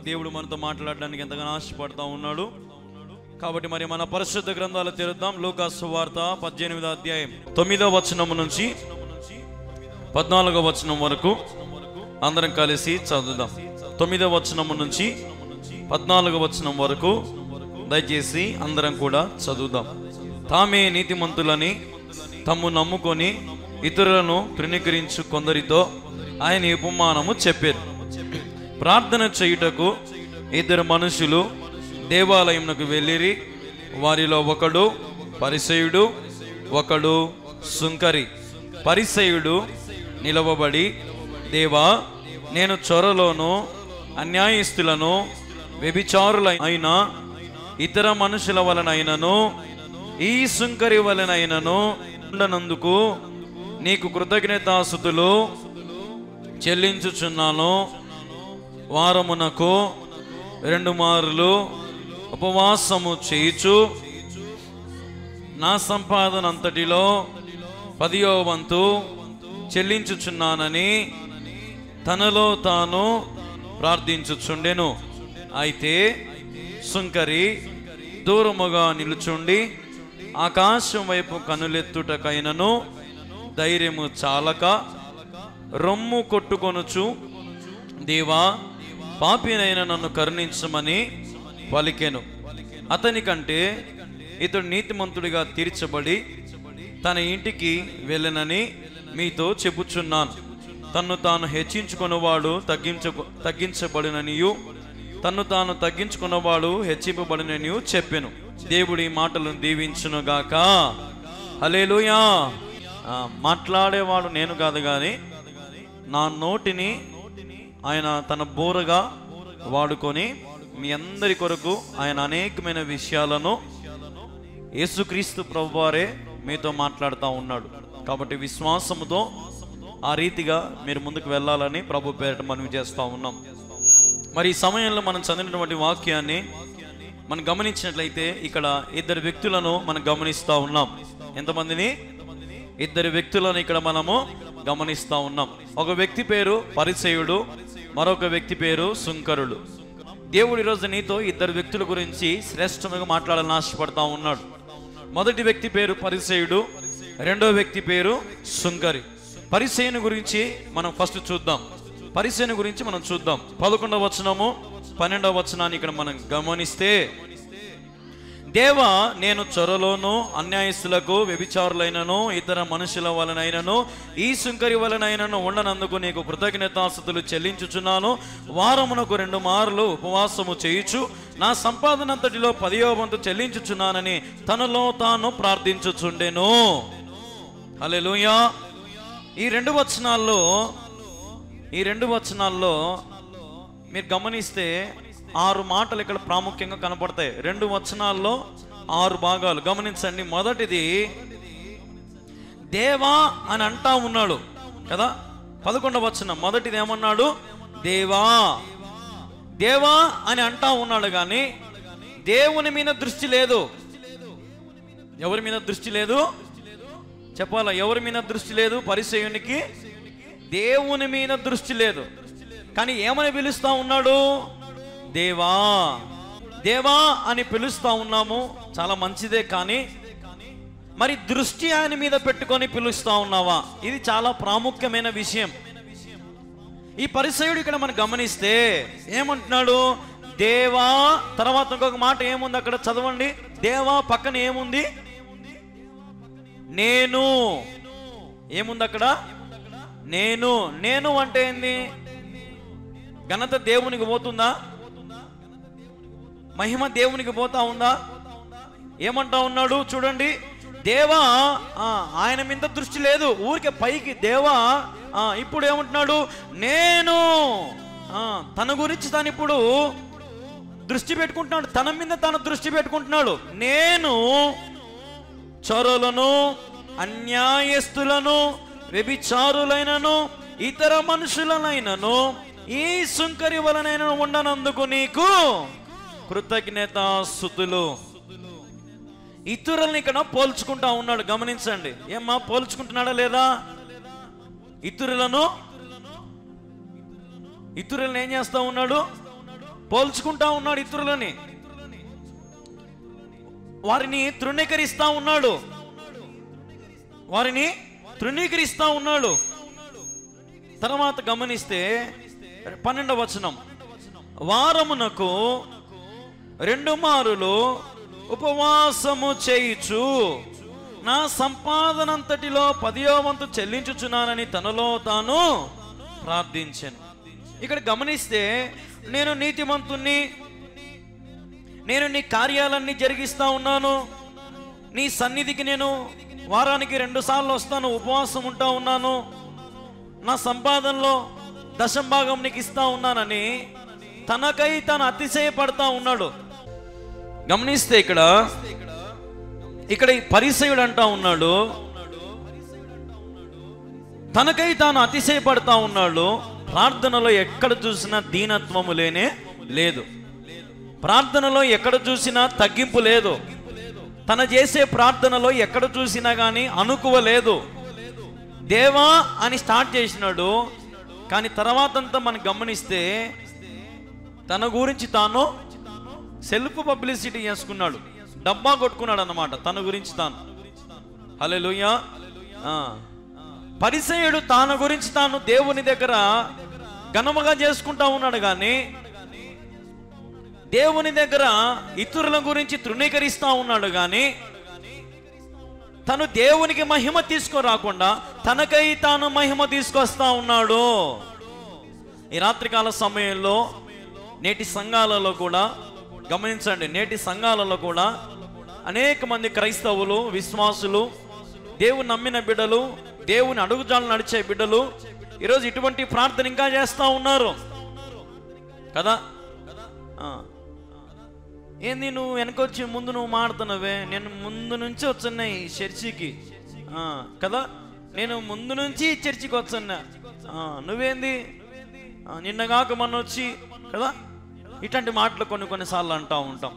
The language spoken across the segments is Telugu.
దేవుడు మనతో మాట్లాడడానికి ఎంతగానో ఆశపడతా ఉన్నాడు. కాబట్టి మరి మన పరిశుద్ధ గ్రంథాలు తెరుద్దాం. లూకా సువార్త 18వ అధ్యాయం 9వ వచనం నుంచి 14వ వచనం వరకు అందరం కలిసి చదువుదాం. 9వ వచనం నుంచి 14వ వచనం వరకు దయచేసి అందరం కూడా చదువుదాం. తామే నీతిమంతులని తమ్ము నమ్ముకొని ఇతరులను తృణీకరించు కొందరితో ఆయన ఉపమానము చెప్పారు. ప్రార్థన చేయుటకు ఇద్దరు మనుషులు దేవాలయమునకు వెళ్ళిరి. వారిలో ఒకడు పరిసయ్యుడు, ఒకడు సుంకరి. పరిసయ్యుడు నిలవబడి, దేవా, నేను చొరలోను అన్యాయస్తులను వ్యభిచారులైన ఇతర మనుషుల వలనైనను ఈ సుంకరి వలనైనను ఉండనందుకు నీకు కృతజ్ఞతాస్తుతులు చెల్లించుచున్నాను. వారమునకు 2 మార్లు ఉపవాసము చేయుచు నా సంపాదన అంతటిలో 10వ వంతు చెల్లించుచున్నానని తనలో తాను ప్రార్థించుచుండెను. అయితే సుంకరి దూరముగా నిలుచుండి ఆకాశం వైపు కనులెత్తుటకైనను ధైర్యము చాలక రొమ్ము కొట్టుకొనుచు, దేవా, పాపినైన నన్ను కరుణించమని పలికెను. అతని కంటే ఇతడు నీతిమంతుడిగా తీర్చబడి తన ఇంటికి వెళ్ళనని మీతో చెప్పుచున్నాను. తన్ను తాను హెచ్చించుకున్నవాడు తగ్గించబడిననియు, తన్ను తాను తగ్గించుకున్నవాడు హెచ్చింపబడిననియు చెప్పెను. దేవుడి మాటలను దీవించునుగాక. హల్లెలూయా. మాట్లాడేవాడు నేను కాదు, కానీ నా నోటిని ఆయన తన బోరగా వాడుకొని మీ అందరి కొరకు ఆయన అనేకమైన విషయాలను యేసుక్రీస్తు ప్రభువారే మీతో మాట్లాడుతూ ఉన్నాడు. కాబట్టి విశ్వాసముతో ఆ రీతిగా మీరు ముందుకు వెళ్ళాలని ప్రభు పేరిట మనవి చేస్తూ ఉన్నాం. మరి ఈ సమయంలో మనం చదివినటువంటి వాక్యాన్ని మనం గమనించినట్లయితే ఇక్కడ 2 వ్యక్తులను మనం గమనిస్తూ ఉన్నాం. ఎంతమందిని? 2 వ్యక్తులను ఇక్కడ మనము గమనిస్తూ ఉన్నాం. ఒక వ్యక్తి పేరు పరిసయ్యుడు, మరొక వ్యక్తి పేరు సుంకరుడు. దేవుడు ఈరోజు నీతో 2 వ్యక్తుల గురించి శ్రేష్టంగా మాట్లాడాలని ఆశపడతా ఉన్నాడు. మొదటి వ్యక్తి పేరు పరిసయ్యుడు, రెండో వ్యక్తి పేరు సుంకరి. పరిసయ్యుని గురించి మనం ఫస్ట్ చూద్దాం. పరిసయ్యుని గురించి మనం చూద్దాం. 11వ వచనము 12వ వచనాన్ని ఇక్కడ మనం గమనిస్తే, దేవా, నేను చొరలోను అన్యాయస్తులకు వ్యభిచారులైనను ఇతర మనుషుల వలనైనను ఈ సుంకరి వలనైనను ఉండనందుకు నీకు కృతజ్ఞతాస్తుతులు చెల్లించుచున్నాను. వారమునకు 2 మార్లు ఉపవాసము చేయుచు నా సంపాదన అంతటిలో 10వ వంతు చెల్లించుచున్నానని తనలో తాను ప్రార్థించుచుండెను. హల్లెలూయా. ఈ రెండు వచనాల్లో మీరు గమనిస్తే 6 మాటలు ఇక్కడ ప్రాముఖ్యంగా కనపడతాయి. 2 వచనాల్లో 6 భాగాలు గమనించండి. మొదటిది దేవా అని అంటా ఉన్నాడు కదా. 11వ వచనం మొదటిది ఏమన్నాడు? దేవా, దేవా అని అంటా ఉన్నాడు, కానీ దేవుని మీద దృష్టి లేదు. ఎవరి మీద దృష్టి లేదు చెప్పాలా? ఎవరి మీద దృష్టి లేదు? పరిసయ్యునికి దేవుని మీద దృష్టి లేదు. కానీ ఏమని పిలుస్తా ఉన్నాడు? దేవా, దేవా అని పిలుస్తా ఉన్నాము, చాలా మంచిదే. కానీ మరి దృష్టి ఆయన మీద పెట్టుకొని పిలుస్తా ఉన్నావా? ఇది చాలా ప్రాముఖ్యమైన విషయం. ఈ పరిసయ్యుడు ఇక్కడ మనం గమనిస్తే ఏమంటున్నాడు? దేవా, తర్వాత ఇంకొక మాట ఏముంది అక్కడ చదవండి. దేవా పక్కన ఏముంది? నేను. ఏముంది అక్కడ? నేను. నేను అంటే ఏంది? ఘనత దేవునికి పోతుందా? మహిమ దేవునికి పోతా ఉందా? ఏమంటా ఉన్నాడు చూడండి. దేవా, ఆయన మీద దృష్టి లేదు, ఊరికే పైకి దేవా. ఇప్పుడు ఏమంటున్నాడు? నేను. తన గురించి తాను ఇప్పుడు దృష్టి పెట్టుకుంటున్నాడు, తన మీద తాను దృష్టి పెట్టుకుంటున్నాడు. నేను చొరలను అన్యాయస్తులను వ్యభిచారులైనను ఇతర మనుషులనైనను ఈ సుంకరి వలనైనా ఉండనందుకు నీకు కృతజ్ఞతాస్తుతులు. ఇతరులని ఇక్కడ పోల్చుకుంటా ఉన్నాడు. గమనించండి. ఏమ్మా, పోల్చుకుంటున్నాడా లేదా? ఇతరులను ఏం చేస్తా ఉన్నాడు? పోల్చుకుంటా ఉన్నాడు ఇతరులని, వారిని తృణీకరిస్తా ఉన్నాడు, వారిని తృణీకరిస్తా ఉన్నాడు. తర్వాత గమనిస్తే 12వ వచనం, వారమునకు 2 మారులు ఉపవాసము చేయుచు నా సంపాదనంతటిలో 10వ వంతు చెల్లించుచున్నానని తనలో తాను ప్రార్థించాను. ఇక్కడ గమనిస్తే, నేను నీతిమంతుణ్ణి, నేను నీ కార్యాలన్నీ జరిగిస్తా ఉన్నాను, నీ సన్నిధికి నేను వారానికి 2 సార్లు వస్తాను, ఉపవాసం ఉంటా ఉన్నాను, నా సంపాదనలో 10వ భాగం నీకు ఇస్తా ఉన్నానని తనకై తాను అతిశయపడతా ఉన్నాడు. గమనిస్తే ఇక్కడ ఈ పరిసయుడు అంటా ఉన్నాడు, తనకై తాను అతిశయపడతా ఉన్నాడు. ప్రార్థనలో ఎక్కడ చూసినా దీనత్వము లేనే లేదు, ప్రార్థనలో ఎక్కడ చూసినా తగ్గింపు లేదు, తన చేసే ప్రార్థనలో ఎక్కడ చూసినా కానీ అణుకువ లేదు. దేవా అని స్టార్ట్ చేసినాడు, కానీ తర్వాతంతా మనం గమనిస్తే తన గురించి తాను సెల్ఫ్ పబ్లిసిటీ చేసుకున్నాడు, డబ్బా కొట్టుకున్నాడు అన్నమాట తన గురించి తాను. హల్లెలూయా. పరిసయ్యుడు తన గురించి తాను దేవుని దగ్గర ఘనముగా చేసుకుంటా ఉన్నాడు, కానీ దేవుని దగ్గర ఇతరుల గురించి తృణీకరిస్తా ఉన్నాడు. కానీ తను దేవునికి మహిమ తీసుకురాకుండా తనకై తాను మహిమ తీసుకొస్తా ఉన్నాడు. ఈ రాత్రికాల సమయంలో నేటి సంఘాలలో కూడా గమనించండి, నేటి సంఘాలలో కూడా అనేక మంది క్రైస్తవులు, విశ్వాసులు, దేవుని నమ్మిన బిడ్డలు, దేవుని అడుగుజాలు నడిచే బిడ్డలు ఈరోజు ఇటువంటి ప్రార్థన ఇంకా చేస్తూ ఉన్నారు కదా. ఏంది నువ్వు వెనకొచ్చి ముందు నువ్వు మాడుతున్నావే, నేను ముందు నుంచి వచ్చున్నా ఈ చర్చికి కదా, నేను ముందు నుంచి చర్చికి వచ్చున్నా, నువ్వేంది నిన్నగాక మొన్న వచ్చి కదా. ఇట్లాంటి మాటలు కొన్నిసార్లు అంటూ ఉంటాం.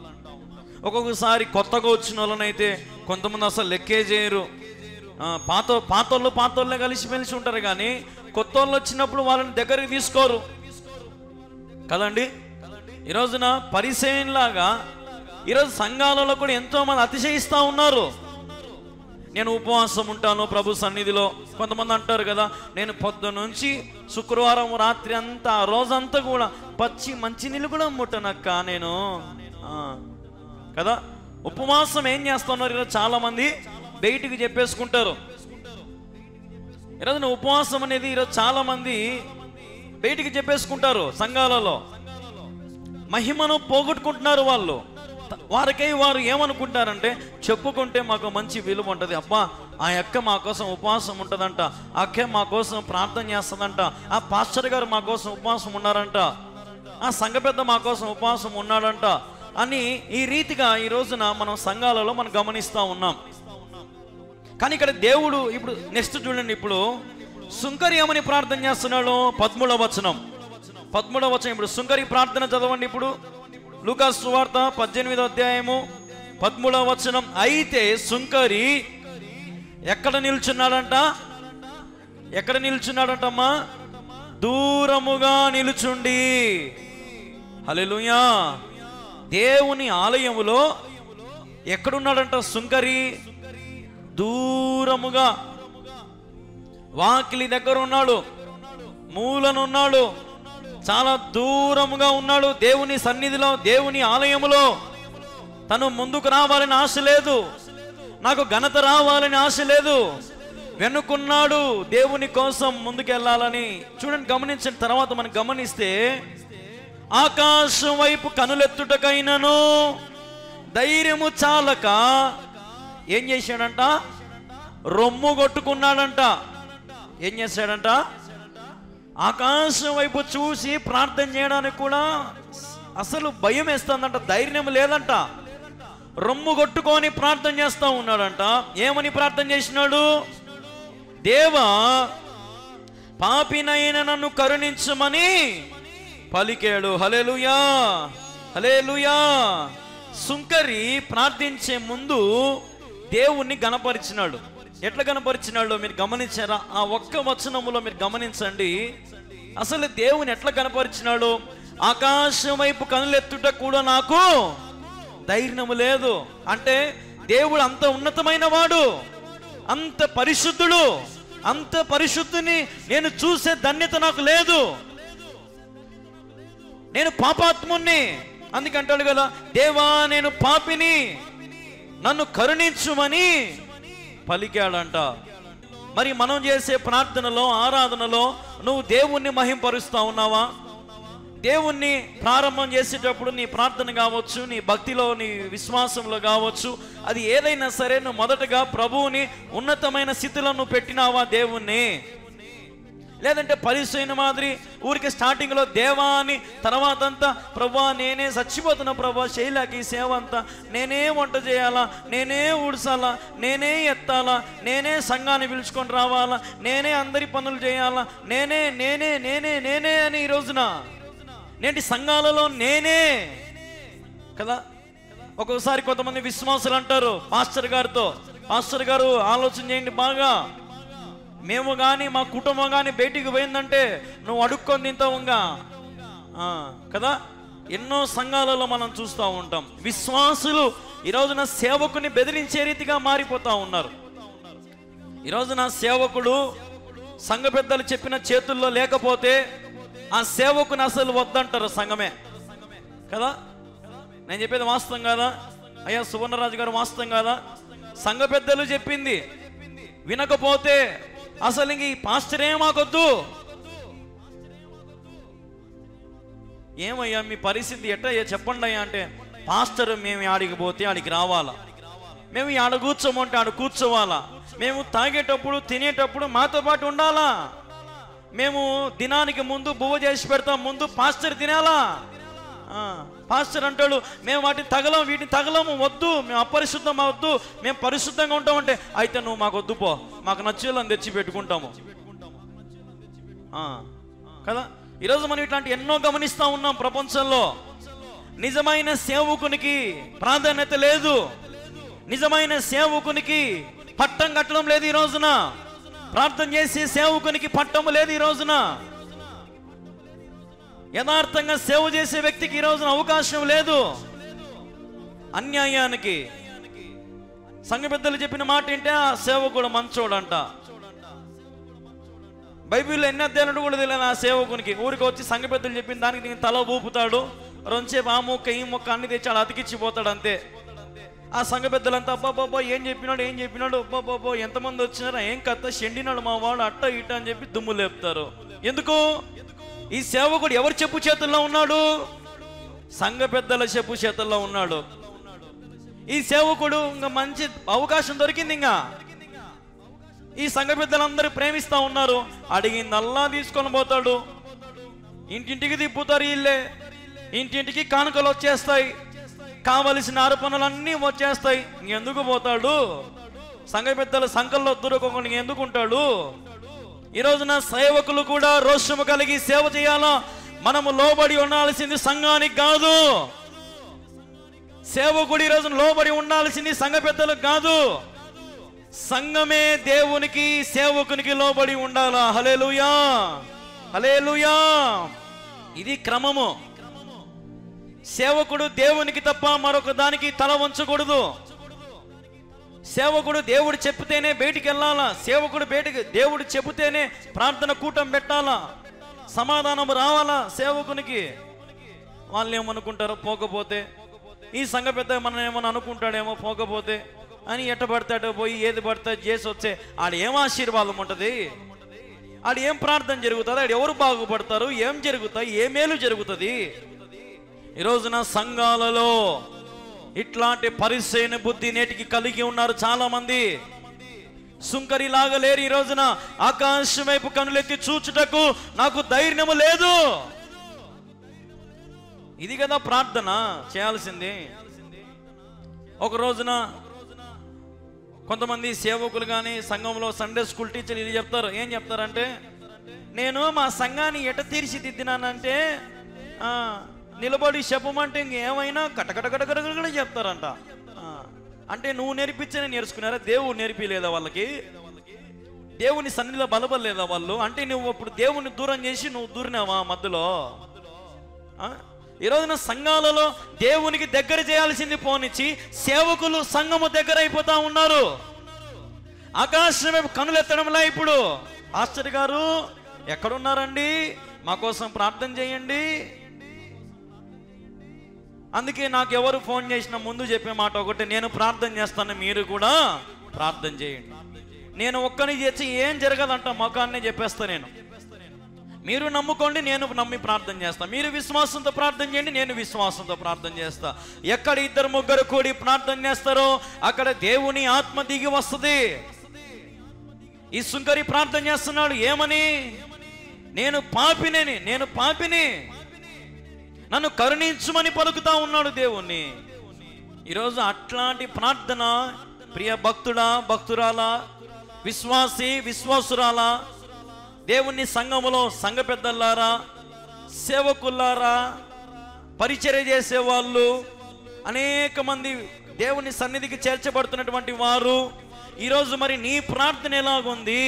ఒక్కొక్కసారి కొత్తగా వచ్చిన వాళ్ళనైతే కొంతమంది అసలు లెక్కే చేయరు, పాతోళ్ళే కలిసిమెలిసి ఉంటారు, కానీ కొత్త వాళ్ళు వచ్చినప్పుడు వాళ్ళని దగ్గరికి తీసుకోరు కదండి. ఈ రోజున పరిచయంలాగా ఈరోజు సంఘాలలో కూడా ఎంతో మంది అతిశయిస్తూ ఉన్నారు. నేను ఉపవాసం ఉంటాను ప్రభు సన్నిధిలో. కొంతమంది అంటారు కదా, నేను పొద్దున్న నుంచి శుక్రవారం రాత్రి అంతా రోజంతా కూడా మంచినీళ్ళు కూడా ముట్టనక్క నేను కదా. ఉపవాసం ఏం చేస్తున్నారు ఈరోజు చాలా మంది బయటికి చెప్పేసుకుంటారు. ఈరోజు ఉపవాసం అనేది ఈరోజు చాలా మంది బయటికి చెప్పేసుకుంటారు. సంఘాలలో మహిమను పోగొట్టుకుంటున్నారు వాళ్ళు. వారికై వారు ఏమనుకుంటారంటే, చెప్పుకుంటే మాకు మంచి విలువ ఉంటుంది, అబ్బా ఆ అక్క మా కోసం ఉపవాసం ఉంటుందంట, ఆ అక్క మా కోసం ప్రార్థన చేస్తుందంట, ఆ పాస్టర్ గారు మా కోసం ఉపవాసం ఉన్నారంట, ఆ సంఘ పెద్ద మా కోసం ఉపవాసం ఉన్నాడంట అని ఈ రీతిగా ఈ రోజున మనం సంఘాలలో మనం గమనిస్తూ ఉన్నాం. కానీ ఇక్కడ దేవుడు ఇప్పుడు నెక్స్ట్ చూడండి, ఇప్పుడు సుంకరి ఏమని ప్రార్థన చేస్తున్నాడు? 13వ వచనం. ఇప్పుడు సుంకరి ప్రార్థన చదవండి. ఇప్పుడు లూకాసు సువార్త 18వ అధ్యాయము 13వ వచనం. అయితే సుంకరి ఎక్కడ నిల్చున్నాడంటమ్మా? దూరముగా నిలుచుండి. హల్లెలూయా. దేవుని ఆలయములో ఎక్కడున్నాడంట సుంకరి? దూరముగా, వాకిలి దగ్గర ఉన్నాడు, మూలనున్నాడు, చాలా దూరముగా ఉన్నాడు. దేవుని సన్నిధిలో, దేవుని ఆలయములో తను ముందుకు రావాలని ఆశ లేదు, నాకు ఘనత రావాలని ఆశ లేదు, వెనుకున్నాడు దేవుని కోసం ముందుకెళ్ళాలని. చూడండి, గమనించిన తర్వాత మనం గమనిస్తే, ఆకాశం వైపు కనులెత్తుటకైనను ధైర్యము చాలక ఏం చేశాడంట? రొమ్ము కొట్టుకున్నాడంట. ఏం చేశాడంట? ఆకాశం వైపు చూసి ప్రార్థన చేయడానికి కూడా అసలు భయం వేస్తుందంట, ధైర్యం లేదంట. రొమ్ము కొట్టుకొని ప్రార్థన చేస్తూ ఉన్నాడంట. ఏమని ప్రార్థన చేసినాడు? దేవా, పాపినైన నన్ను కరుణించమని పలికాడు. హల్లెలూయా, హల్లెలూయా. సుంకరి ప్రార్థించే ముందు దేవుణ్ణి గణపరిచినాడు. ఎట్లా గణపరిచినాడో మీరు గమనించారా? ఆ ఒక్క వచనములో మీరు గమనించండి, అసలు దేవుని ఎట్లా గణపరిచినాడు. ఆకాశం వైపు కనులెత్తుట కూడా నాకు ధైర్యము లేదు. అంటే దేవుడు అంత ఉన్నతమైన వాడు, అంత పరిశుద్ధుడు. అంత పరిశుద్ధుని నేను చూసే ధన్యత నాకు లేదు. నేను పాపాత్ముణ్ణి. అందుకంటాడు కదా, దేవా నేను పాపిని, నన్ను కరుణించుమని పలికాడంట. మరి మనం చేసే ప్రార్థనలో, ఆరాధనలో నువ్వు దేవుణ్ణి మహింపరుస్తా ఉన్నావా? దేవుణ్ణి ప్రారంభం చేసేటప్పుడు నీ ప్రార్థన కావచ్చు, నీ భక్తిలో, నీ విశ్వాసంలో కావచ్చు, అది ఏదైనా సరే నువ్వు మొదటగా ప్రభువుని ఉన్నతమైన స్థితిలో నువ్వు పెట్టినావా దేవుణ్ణి? లేదంటే పరిచయం మాదిరి ఊరికి స్టార్టింగ్లో దేవా అని, తర్వాత అంతా ప్రభా నేనే చచ్చిపోతున్నా ప్రభా, చేయలేక ఈ సేవ అంతా నేనే వంట చేయాలా, నేనే ఊడ్చాలా, నేనే ఎత్తాలా, నేనే సంఘాన్ని పిలుచుకొని రావాలా, నేనే అందరి పనులు చేయాలా, నేనే నేనే నేనే నేనే అని ఈ రోజున నేటి సంఘాలలో నేనే కదా. ఒక్కొక్కసారి కొంతమంది విశ్వాసులు అంటారు పాస్టర్ గారితో, పాస్టర్ గారు ఆలోచన చేయండి బాగా, మేము కానీ మా కుటుంబం కానీ బయటికి పోయిందంటే నువ్వు అడుక్కొని తింటావుగా కదా. ఎన్నో సంఘాలలో మనం చూస్తూ ఉంటాం. విశ్వాసులు ఈరోజున సేవకుని బెదిరించే రీతిగా మారిపోతూ ఉన్నారు. ఈరోజున సేవకుడు సంఘ పెద్దలు చెప్పిన చేతుల్లో లేకపోతే ఆ సేవకుని అసలు వద్దంటారు సంఘమే కదా. నేను చెప్పేది వాస్తవం కదా అయ్యా సువర్ణరాజు గారు, వాస్తవం కదా? సంఘ పెద్దలు చెప్పింది వినకపోతే అసలు ఇంక ఈ పాస్టరే మాకొద్దు. ఏమయ్యా మీ పరిస్థితి ఎట్టయ్యా చెప్పండి అయ్యా అంటే, పాస్టర్ మేము ఆడికి పోతే ఆడికి రావాలా, మేము ఆడ కూర్చోమంటే ఆడ కూర్చోవాలా, మేము తాగేటప్పుడు తినేటప్పుడు మాతో పాటు ఉండాలా, మేము దినానికి ముందు బువ్వ చేసి పెడతాం, ముందు పాస్టర్ తినాలా. పాస్టర్ అంటాడు మేము వాటిని తగలం, వీటిని తగలము, వద్దు, మేము అపరిశుద్ధం వద్దు, మేము పరిశుద్ధంగా ఉంటామంటే, అయితే నువ్వు మాకు వద్దు పో, మాకు నచ్చేళ్ళని తెచ్చి పెట్టుకుంటాము కదా. ఈరోజు మనం ఇట్లాంటి ఎన్నో గమనిస్తూ ఉన్నాం ప్రపంచంలో. నిజమైన సేవకునికి ప్రాధాన్యత లేదు, నిజమైన సేవకునికి పట్టం కట్టడం లేదు. ఈ రోజున ప్రార్థన చేసే సేవకునికి పట్టము లేదు. ఈ రోజున యథార్థంగా సేవ చేసే వ్యక్తికి ఈ రోజున అవకాశం లేదు. అన్యాయానికి సంఘ పెద్దలు చెప్పిన మాట ఏంటే ఆ సేవకుడు మంచోడంట. బైబిల్లో ఎన్ని అధ్యాయులు కూడా తెలియదు ఆ సేవకునికి. ఊరికి వచ్చి సంఘ పెద్దలు చెప్పిన దానికి దీనికి తల ఊపుతాడు, రెండుసేపు ఆ మొక్క ఈ మొక్క అన్ని తెచ్చాడు, అతికిచ్చిపోతాడు అంతే. ఆ సంఘ పెద్దలంతా అబ్బాబాబా ఏం చెప్పినాడు ఏం చెప్పినాడు, అబ్బాబాబో ఎంతమంది వచ్చినారా, ఏం కథ చెండినాడు మా వాడు అట్ట ఇట్ట అని చెప్పి దుమ్ము లేపుతారు. ఎందుకు? ఈ సేవకుడు ఎవరి చెప్పు చేతుల్లో ఉన్నాడు? సంఘ పెద్దల చెప్పు చేతుల్లో ఉన్నాడు. ఈ సేవకుడు ఇంకా మంచి అవకాశం దొరికింది, ఇంకా ఈ సంఘ పెద్దలందరూ ప్రేమిస్తా ఉన్నారు, అడిగిందల్లా తీసుకొని పోతాడు. ఇంటింటికి తిప్పుతారు వీళ్ళే, ఇంటింటికి కానుకలు వచ్చేస్తాయి, కావలసిన అర్పణలన్నీ వచ్చేస్తాయి. ఇంకెందుకు పోతాడు? సంఘ పెద్దల సంఘంలో దూరకుండా ఎందుకు ఉంటాడు? ఈ రోజున సేవకులు కూడా రోషము కలిగి సేవ చేయాలా. మనము లోబడి ఉండాల్సింది సంఘానికి కాదు. సేవకుడు ఈ రోజున లోబడి ఉండాల్సింది సంఘ పెద్దలకు కాదు. సంఘమే దేవునికి సేవకునికి లోబడి ఉండాలా. హల్లెలూయా, హల్లెలూయా. ఇది క్రమము. సేవకుడు దేవునికి తప్ప మరొక దానికి తల వంచకూడదు. సేవకుడు దేవుడు చెప్తేనే బయటికి వెళ్ళాలా. సేవకుడు బయటికి దేవుడు చెబితేనే ప్రార్థన కూటం పెట్టాలా, సమాధానం రావాలా సేవకునికి. వాళ్ళు ఏమనుకుంటారో పోకపోతే, ఈ సంఘ పెద్ద మనం ఏమని అనుకుంటాడేమో పోకపోతే అని ఎట్ట పడతాడో పోయి ఏది పడతా చేసి వచ్చే ఆడ ఏం ఆశీర్వాదం ఉంటుంది, ఆడ ఏం ప్రార్థన జరుగుతుంది, ఆడ ఎవరు బాగుపడతారు, ఏం జరుగుతాయి, ఏ మేలు జరుగుతుంది. ఈ రోజున సంఘాలలో ఇట్లాంటి పరిచయన బుద్ధి నేటికి కలిగి ఉన్నారు చాలా మంది. సుంకరిలాగా లేరు. ఈ రోజున ఆకాశం వైపు కనులెత్తి చూచుటకు నాకు ధైర్యము లేదు. ఇది కదా ప్రార్థన చేయాల్సింది. ఒక రోజున కొంతమంది సేవకులు కానీ సంఘంలో సండే స్కూల్ టీచర్లు ఇది చెప్తారు. ఏం చెప్తారంటే, నేను మా సంఘాన్ని ఎట తీర్చిదిద్దినానంటే నిలబడి చెప్పమంటే ఇంకేమైనా కటకటకటకటకట చెప్తారంట. అంటే నువ్వు నేర్పించనే నేర్చుకున్నారా? దేవుడు నేర్పిలేదా వాళ్ళకి? దేవుని సన్నిధిలో బలపడలేదా వాళ్ళు? అంటే నువ్వు అప్పుడు దేవుని దూరం చేసి నువ్వు దూరినావా మధ్యలో? ఈ రోజున సంఘాలలో దేవునికి దగ్గర చేయాల్సింది పోనిచ్చి సేవకులు సంఘము దగ్గర అయిపోతా ఉన్నారు. ఆకాశం వైపు కనులెత్తడంలా. ఇప్పుడు ఆశ్చర్య గారు ఎక్కడున్నారండి, మా కోసం ప్రార్థన చేయండి. అందుకే నాకు ఎవరు ఫోన్ చేసినా ముందు చెప్పే మాట ఒకటి, నేను ప్రార్థన చేస్తాను, మీరు కూడా ప్రార్థన చేయండి. నేను ఒక్కని చేసి ఏం జరగదంట, మొఖాన్నే చెప్పేస్తా. మీరు నమ్ముకోండి, నేను నమ్మి ప్రార్థన చేస్తా. మీరు విశ్వాసంతో ప్రార్థన చేయండి, నేను విశ్వాసంతో ప్రార్థన చేస్తా. ఎక్కడ 2-3 కూడి ప్రార్థన చేస్తారో అక్కడ దేవుని ఆత్మ దిగి వస్తుంది. ఈ సుంకరి ప్రార్థన చేస్తున్నాడు ఏమని? నేను పాపిని, నన్ను కరుణించుమని పలుకుతా ఉన్నాడు దేవుణ్ణి. ఈరోజు అట్లాంటి ప్రార్థన ప్రియ భక్తుడా, భక్తురాలా, విశ్వాసి, విశ్వాసురాలా, దేవుని సంఘములో సంఘ పెద్దలారా, సేవకులారా, పరిచర్య చేసేవాళ్ళు, అనేక మంది దేవుని సన్నిధికి చేర్చబడుతున్నటువంటి వారు, ఈరోజు మరి నీ ప్రార్థన ఎలాగుంది?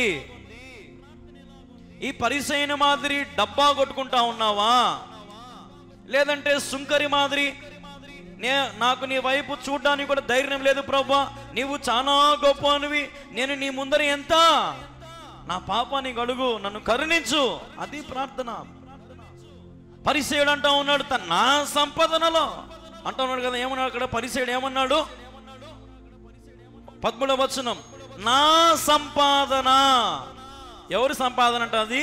ఈ పరిసైన మాదిరి డబ్బా కొట్టుకుంటా ఉన్నావా? లేదంటే సుంకరి మాదిరి నాకు నీ వైపు చూడడానికి కూడా ధైర్యం లేదు ప్రభువా, నీవు చాలా గొప్పనివి, నేను నీ ముందర ఎంత, నా పాపాన్ని గడుగు, నన్ను కరుణించు, అది ప్రార్థన. పరిసయుడు అంటా ఉన్నాడు నా సంపాదనలో అంటా ఉన్నాడు కదా. ఏమన్నాడు అక్కడ పరిసయుడు? ఏమన్నాడు? 13వ వచనం, నా సంపాదన. ఎవరి సంపాదన అంట అది?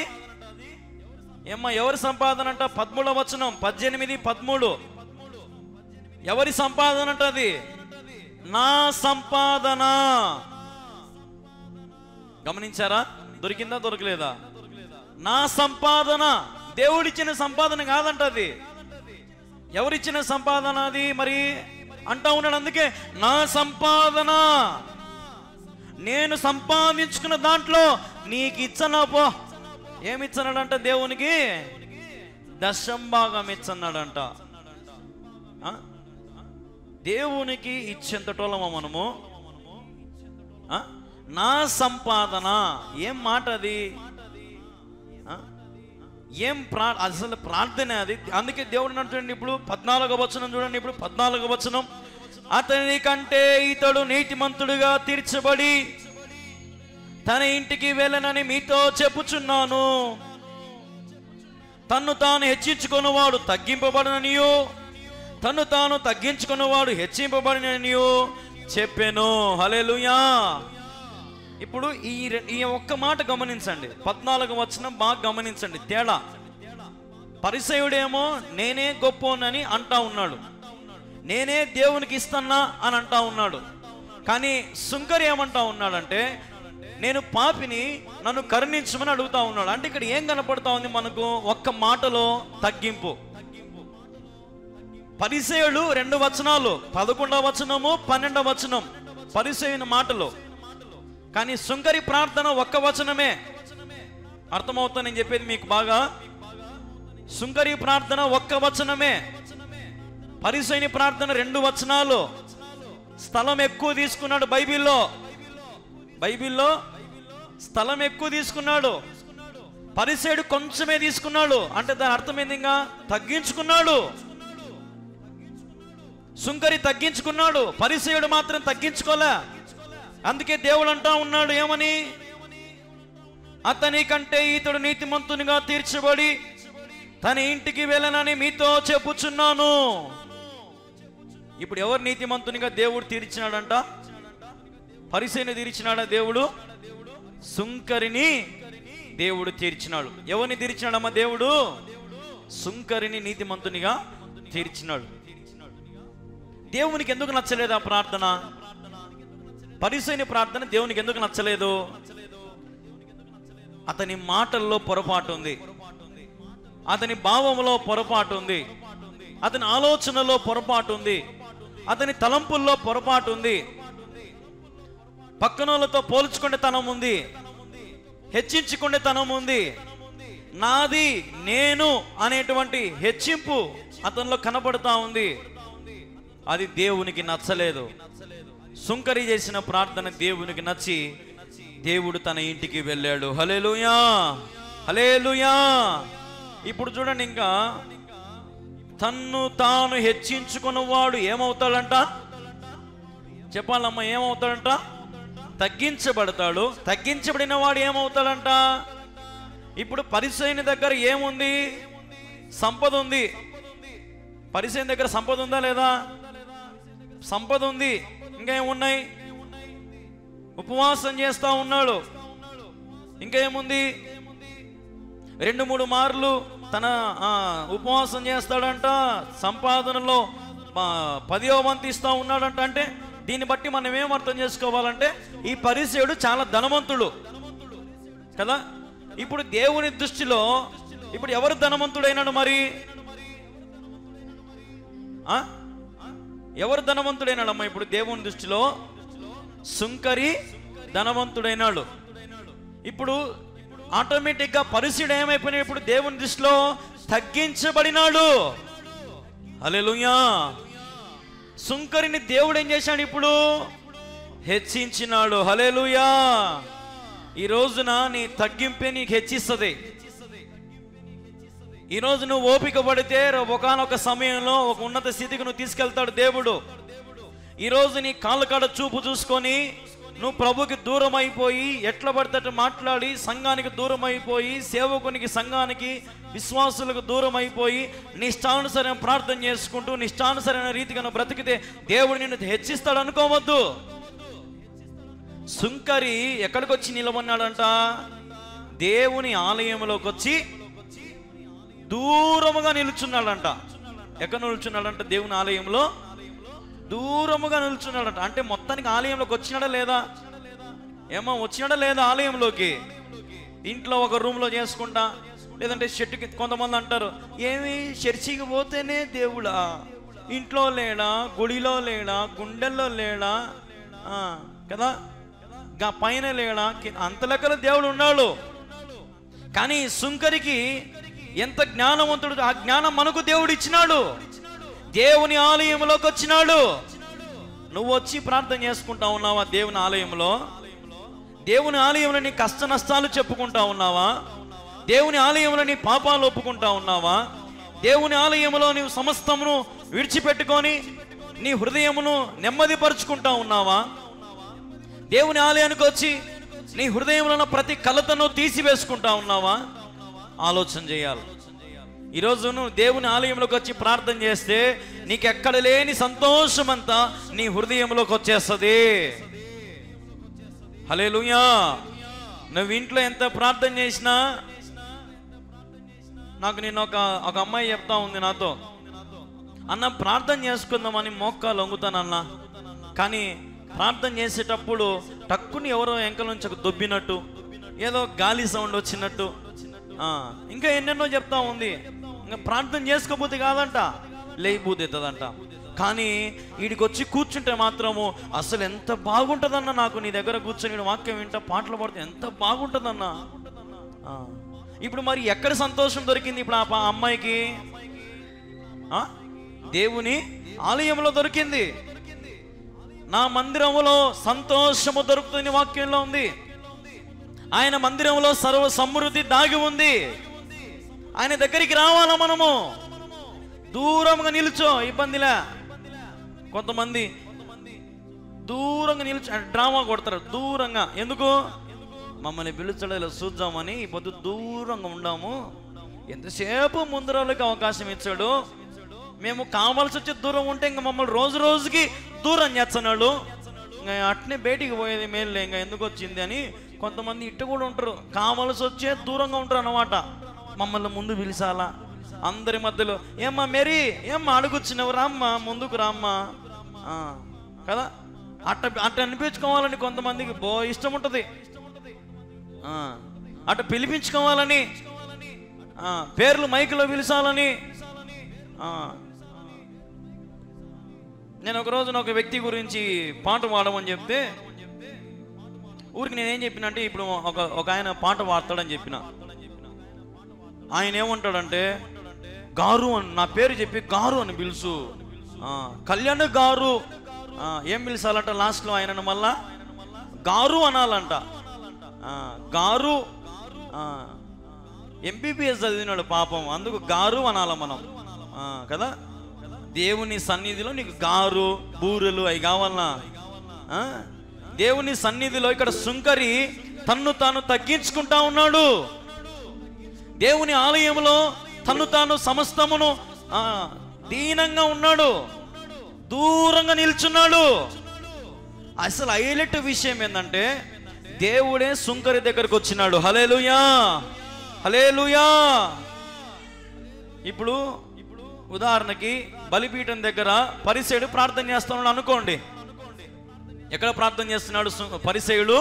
ఏమ్మా ఎవరి సంపాదన అంట? 13వ వచనం 18, 13. ఎవరి సంపాదన అంట అది? నా సంపాదన. గమనించారా? దొరికిందా దొరకలేదా? నా సంపాదన, దేవుడిచ్చిన సంపాదన కాదంట అది. ఎవరిచ్చిన సంపాదన అది మరి అంటా ఉన్నాడు. అందుకే నా సంపాదన, నేను సంపాదించుకున్న దాంట్లో నీకు ఇచ్చనా పో. ఏమిచ్చన్నాడంట దేవునికి? దశంభాగం ఇచ్చన్నాడంట. దేవునికి ఇచ్చేంతటోళ్ళమా మనము? నా సంపాదన ఏం మాట అది? ఏం అసలు ప్రార్థన అది. అందుకే దేవుడు అంటుండే ఇప్పుడు 14వ వచనం చూడండి. ఇప్పుడు 14వ వచనం, అతని కంటే ఇతడు నీతిమంతుడుగా తీర్చబడి తన ఇంటికి వెళ్ళనని మీతో చెప్పుచున్నాను. తన్ను తాను హెచ్చించుకున్నవాడు తగ్గింపబడననియో, తను తాను తగ్గించుకున్నవాడు హెచ్చింపబడిననియో చెప్పాను. హల్లెలూయా. ఇప్పుడు ఈ ఒక్క మాట గమనించండి. 14వ వచనం బాగా గమనించండి తేడా. పరిసయుడేమో నేనే గొప్పోనని అంటా ఉన్నాడు, నేనే దేవునికి ఇస్తున్నా అని అంటా ఉన్నాడు. కానీ సుంకరి ఏమంటా ఉన్నాడంటే నేను పాపిని, నన్ను కరుణించమని అడుగుతా ఉన్నాడు. అంటే ఇక్కడ ఏం కనపడతా ఉంది మనకు? ఒక్క మాటలో తగ్గింపు. పరిసయుడు 2 వచనాలు, 11వ వచనము 12వ వచనం పరిసయుని మాటలు. కానీ సుంకరి ప్రార్థన ఒక్క వచనమే. అర్థమవుతా నేను చెప్పేది మీకు బాగా? సుంకరి ప్రార్థన ఒక్క వచనమే, పరిసయుని ప్రార్థన 2 వచనాలు. స్థలం ఎక్కువ తీసుకున్నాడు బైబిల్లో స్థలం ఎక్కువ తీసుకున్నాడు. పరిసయుడు కొంచెమే తీసుకున్నాడు. అంటే దాని అర్థం ఏంది? ఇంకా తగ్గించుకున్నాడు. సుంకరి తగ్గించుకున్నాడు, పరిసయుడు మాత్రం తగ్గించుకోలే. అందుకే దేవుడు అంటా ఉన్నాడు ఏమని? అతని కంటే ఇతడు నీతిమంతునిగా తీర్చబడి తన ఇంటికి వెళ్ళనని మీతో చెప్పుచున్నాను. ఇప్పుడు ఎవరు నీతిమంతునిగా దేవుడు తీర్చినాడంట? పరిసయుని తీర్చినాడా దేవుడు? సుంకరిని దేవుడు తీర్చినాడు. ఎవరిని తీర్చినాడమ్మా దేవుడు? సుంకరిని నీతిమంతునిగా తీర్చినాడు. దేవునికి ఎందుకు నచ్చలేదు ఆ ప్రార్థన? పరిసయుని ప్రార్థన దేవునికి ఎందుకు నచ్చలేదు? అతని మాటల్లో పొరపాటు ఉంది, అతని భావంలో పొరపాటు ఉంది, అతని ఆలోచనలో పొరపాటు ఉంది, అతని తలంపుల్లో పొరపాటు ఉంది, పక్కనోళ్ళతో పోల్చుకునే తనం ఉంది, హెచ్చించుకునే తనం ఉంది. నాది, నేను అనేటువంటి హెచ్చింపు అతనిలో కనబడతా ఉంది. అది దేవునికి నచ్చలేదు. సుంకరి చేసిన ప్రార్థన దేవునికి నచ్చి దేవుడు తన ఇంటికి వెళ్ళాడు. హల్లెలూయా, హల్లెలూయా. ఇప్పుడు చూడండి, ఇంకా తన్ను తాను హెచ్చించుకున్నవాడు ఏమవుతాడంట? చెప్పాలమ్మా, ఏమవుతాడంట? తగ్గించబడతాడు. తగ్గించబడిన వాడు ఏమవుతాడంట? ఇప్పుడు పరిసయ్యుని దగ్గర ఏముంది? సంపద ఉంది. పరిసయ్యుని దగ్గర సంపద ఉందా లేదా? సంపద ఉంది. ఇంకా ఏమున్నాయి? ఉపవాసం చేస్తా ఉన్నాడు. ఇంకా ఏముంది? 2-3 మార్లు తన ఉపవాసం చేస్తాడంట. సంపాదనలో 10వ వంతు ఇస్తా ఉన్నాడంట. అంటే దీన్ని బట్టి మనం ఏం అర్థం చేసుకోవాలంటే ఈ పరిసయ్యుడు చాలా ధనవంతుడు కదా. ఇప్పుడు దేవుని దృష్టిలో ఇప్పుడు ఎవరు ధనవంతుడైనాడు? మరి ఎవరు ధనవంతుడైనాడమ్మా? ఇప్పుడు దేవుని దృష్టిలో సుంకరి ధనవంతుడైనాడు. ఇప్పుడు ఆటోమేటిక్గా పరిసయ్యుడు ఏమైపోయినాడు? ఇప్పుడు దేవుని దృష్టిలో తగ్గించబడినాడు. హల్లెలూయా. సుంకరిని దేవుడు ఏం చేశాడు? ఇప్పుడు హెచ్చించినాడు. హల్లెలూయా. ఈ రోజున నీ తగ్గింపే నీకు హెచ్చిస్తుంది. ఈరోజు నువ్వు ఓపిక పడితే ఒకానొక సమయంలో ఒక ఉన్నత స్థితికి నువ్వు తీసుకెళ్తాడు దేవుడు. ఈరోజు నీ కాళ్ళ కాడ చూపు చూసుకొని నువ్వు ప్రభుకి దూరం అయిపోయి ఎట్లా పడితే మాట్లాడి సంఘానికి దూరం అయిపోయి సేవకునికి సంఘానికి విశ్వాసులకు దూరం అయిపోయి నీ ఇష్టానుసరైన ప్రార్థన చేసుకుంటూ నీ ఇష్టానుసరైన రీతిగా నువ్వు బ్రతికితే దేవుడు నిన్ను హెచ్చిస్తాడు అనుకోవద్దు. సుంకరి ఎక్కడికి వచ్చి నిలబడినాడంట? దేవుని ఆలయంలోకి వచ్చి దూరముగా నిలుచున్నాడంట. ఎక్కడ నిలుచున్నాడంట? దేవుని ఆలయంలో దూరముగా నిలుచున్నాడంట. అంటే మొత్తానికి ఆలయంలోకి వచ్చినాడా లేదా? ఏమో వచ్చినాడా లేదా ఆలయంలోకి? ఇంట్లో ఒక రూమ్లో చేసుకుంటా, లేదంటే షెట్టుకి. కొంతమంది అంటారు, ఏమి చర్చికి పోతేనే దేవుడా, ఇంట్లో లేడా, గుడిలో లేడా, గుండెల్లో లేడా కదా, పైన లేడా? అంత లెక్కల దేవుడు ఉన్నాడు. కానీ సుంకరికి ఎంత జ్ఞానవంతుడు! ఆ జ్ఞానం మనకు దేవుడు ఇచ్చినాడు. దేవుని ఆలయంలోకి వచ్చినాడు. నువ్వు వచ్చి ప్రార్థన చేసుకుంటా ఉన్నావా దేవుని ఆలయంలో? దేవుని ఆలయంలో నీ కష్ట నష్టాలు చెప్పుకుంటా ఉన్నావా? దేవుని ఆలయంలో నీ పాపాలు ఒప్పుకుంటా ఉన్నావా? దేవుని ఆలయంలో నీవు సమస్తమును విడిచిపెట్టుకొని నీ హృదయమును నెమ్మదిపరుచుకుంటా ఉన్నావా? దేవుని ఆలయానికి వచ్చి నీ హృదయంలో ప్రతి కలతను తీసివేసుకుంటా ఉన్నావా? ఆలోచన చేయాలి. ఈరోజు నువ్వు దేవుని ఆలయంలోకి వచ్చి ప్రార్థన చేస్తే నీకు ఎక్కడ లేని సంతోషం అంతా నీ హృదయంలోకి వచ్చేస్తుంది. హల్లెలూయా. నువ్వు ఇంట్లో ఎంత ప్రార్థన చేసినా, నాకు నేను ఒక అమ్మాయి చెప్తా ఉంది నాతో, అన్న ప్రార్థన చేసుకుందామని మోకాలు వంగుతానన్నా, కానీ ప్రార్థన చేసేటప్పుడు టక్కుని ఎవరో వెంకల నుంచి ఒక దొబ్బినట్టు, ఏదో గాలి సౌండ్ వచ్చినట్టు, ఇంకా ఎన్నెన్నో చెప్తా ఉంది. ఇంకా ప్రార్థన చేసుకోబోతే కాదంట, లేయిపోతే అవుతుందంట. కానీ వీడికి వచ్చి కూర్చుంటే మాత్రము అసలు ఎంత బాగుంటుందన్న, నాకు నీ దగ్గర కూర్చొని వాక్యం వింటా పాటలు పాడితే ఎంత బాగుంటుందన్న. ఇప్పుడు మరి ఎక్కడ సంతోషం దొరికింది ఇప్పుడు ఆ అమ్మాయికి? దేవుని ఆలయంలో దొరికింది. నా మందిరములో సంతోషము దొరుకుతుంది వాక్యంలో ఉంది. ఆయన మందిరంలో సర్వ సమృద్ధి దాగి ఉంది. ఆయన దగ్గరికి రావాలా మనము? దూరంగా నిల్చో, ఇబ్బందిలే. కొంతమంది దూరంగా నిల్చో డ్రామా కొడతారు దూరంగా. ఎందుకు? మమ్మల్ని పిలుచడం ఇలా చూద్దామని ఈ పొద్దు దూరంగా ఉండాము. ఎంతసేపు ముందరకి అవకాశం ఇచ్చాడు. మేము కావాల్సి వచ్చి దూరం ఉంటే ఇంకా మమ్మల్ని రోజు రోజుకి దూరం చేస్తున్నాడు. ఇంకా అట్నే బయటికి పోయేది మేలులే, ఇంకా ఎందుకు వచ్చింది అని కొంతమంది ఇట్టు కూడా ఉంటారు. కావాల్సి వచ్చే దూరంగా ఉంటారు అన్నమాట. మమ్మల్ని ముందు పిలిచాలా? అందరి మధ్యలో ఏమ్మా మేరీ, ఏమ్మా అడుగుచ్చినవు, రామ్మా ముందుకు రామ్మా కదా, అట్ట అనిపించుకోవాలని కొంతమందికి ఇష్టం ఉంటుంది. అట్ట పిలిపించుకోవాలని, పేర్లు మైకులో పిలిచాలని. నేను ఒకరోజు ఒక వ్యక్తి గురించి పాట పాడమని చెప్తే ఊరికి నేనేం చెప్పినంటే, ఇప్పుడు ఒక ఆయన పాట పాడతాడని చెప్పిన. ఆయన ఏమంటాడంటే, గారు అని నా పేరు చెప్పి గారు అని పిలుసు, కళ్యాణ్ గారు. ఏం పిలిచాలంట లాస్ట్లో ఆయనను? మళ్ళా గారు అనాలంట. గారు ఎంబీబీఎస్ చదివినాడు పాపం, అందుకు గారు అనాల మనం. కదా. దేవుని సన్నిధిలో నీకు గారు బూరెలు అవి కావాలన్నా, దేవుని సన్నిధిలో ఇక్కడ సుంకరి తన్ను తాను తగ్గించుకుంటా ఉన్నాడు. దేవుని ఆలయంలో తన్ను తాను సమస్తమును దీనంగా ఉన్నాడు, దూరంగా నిల్చున్నాడు. అసలు హైలైట్ విషయం ఏంటంటే దేవుడే సుంకరి దగ్గరకు వచ్చినాడు. హల్లెలూయా, హల్లెలూయా. ఇప్పుడు ఉదాహరణకి బలిపీఠం దగ్గర పరిసయుడు ప్రార్థన చేస్తున్నాడు అనుకోండి. ఎక్కడ ప్రార్థన చేస్తున్నాడు పరిసయుడు?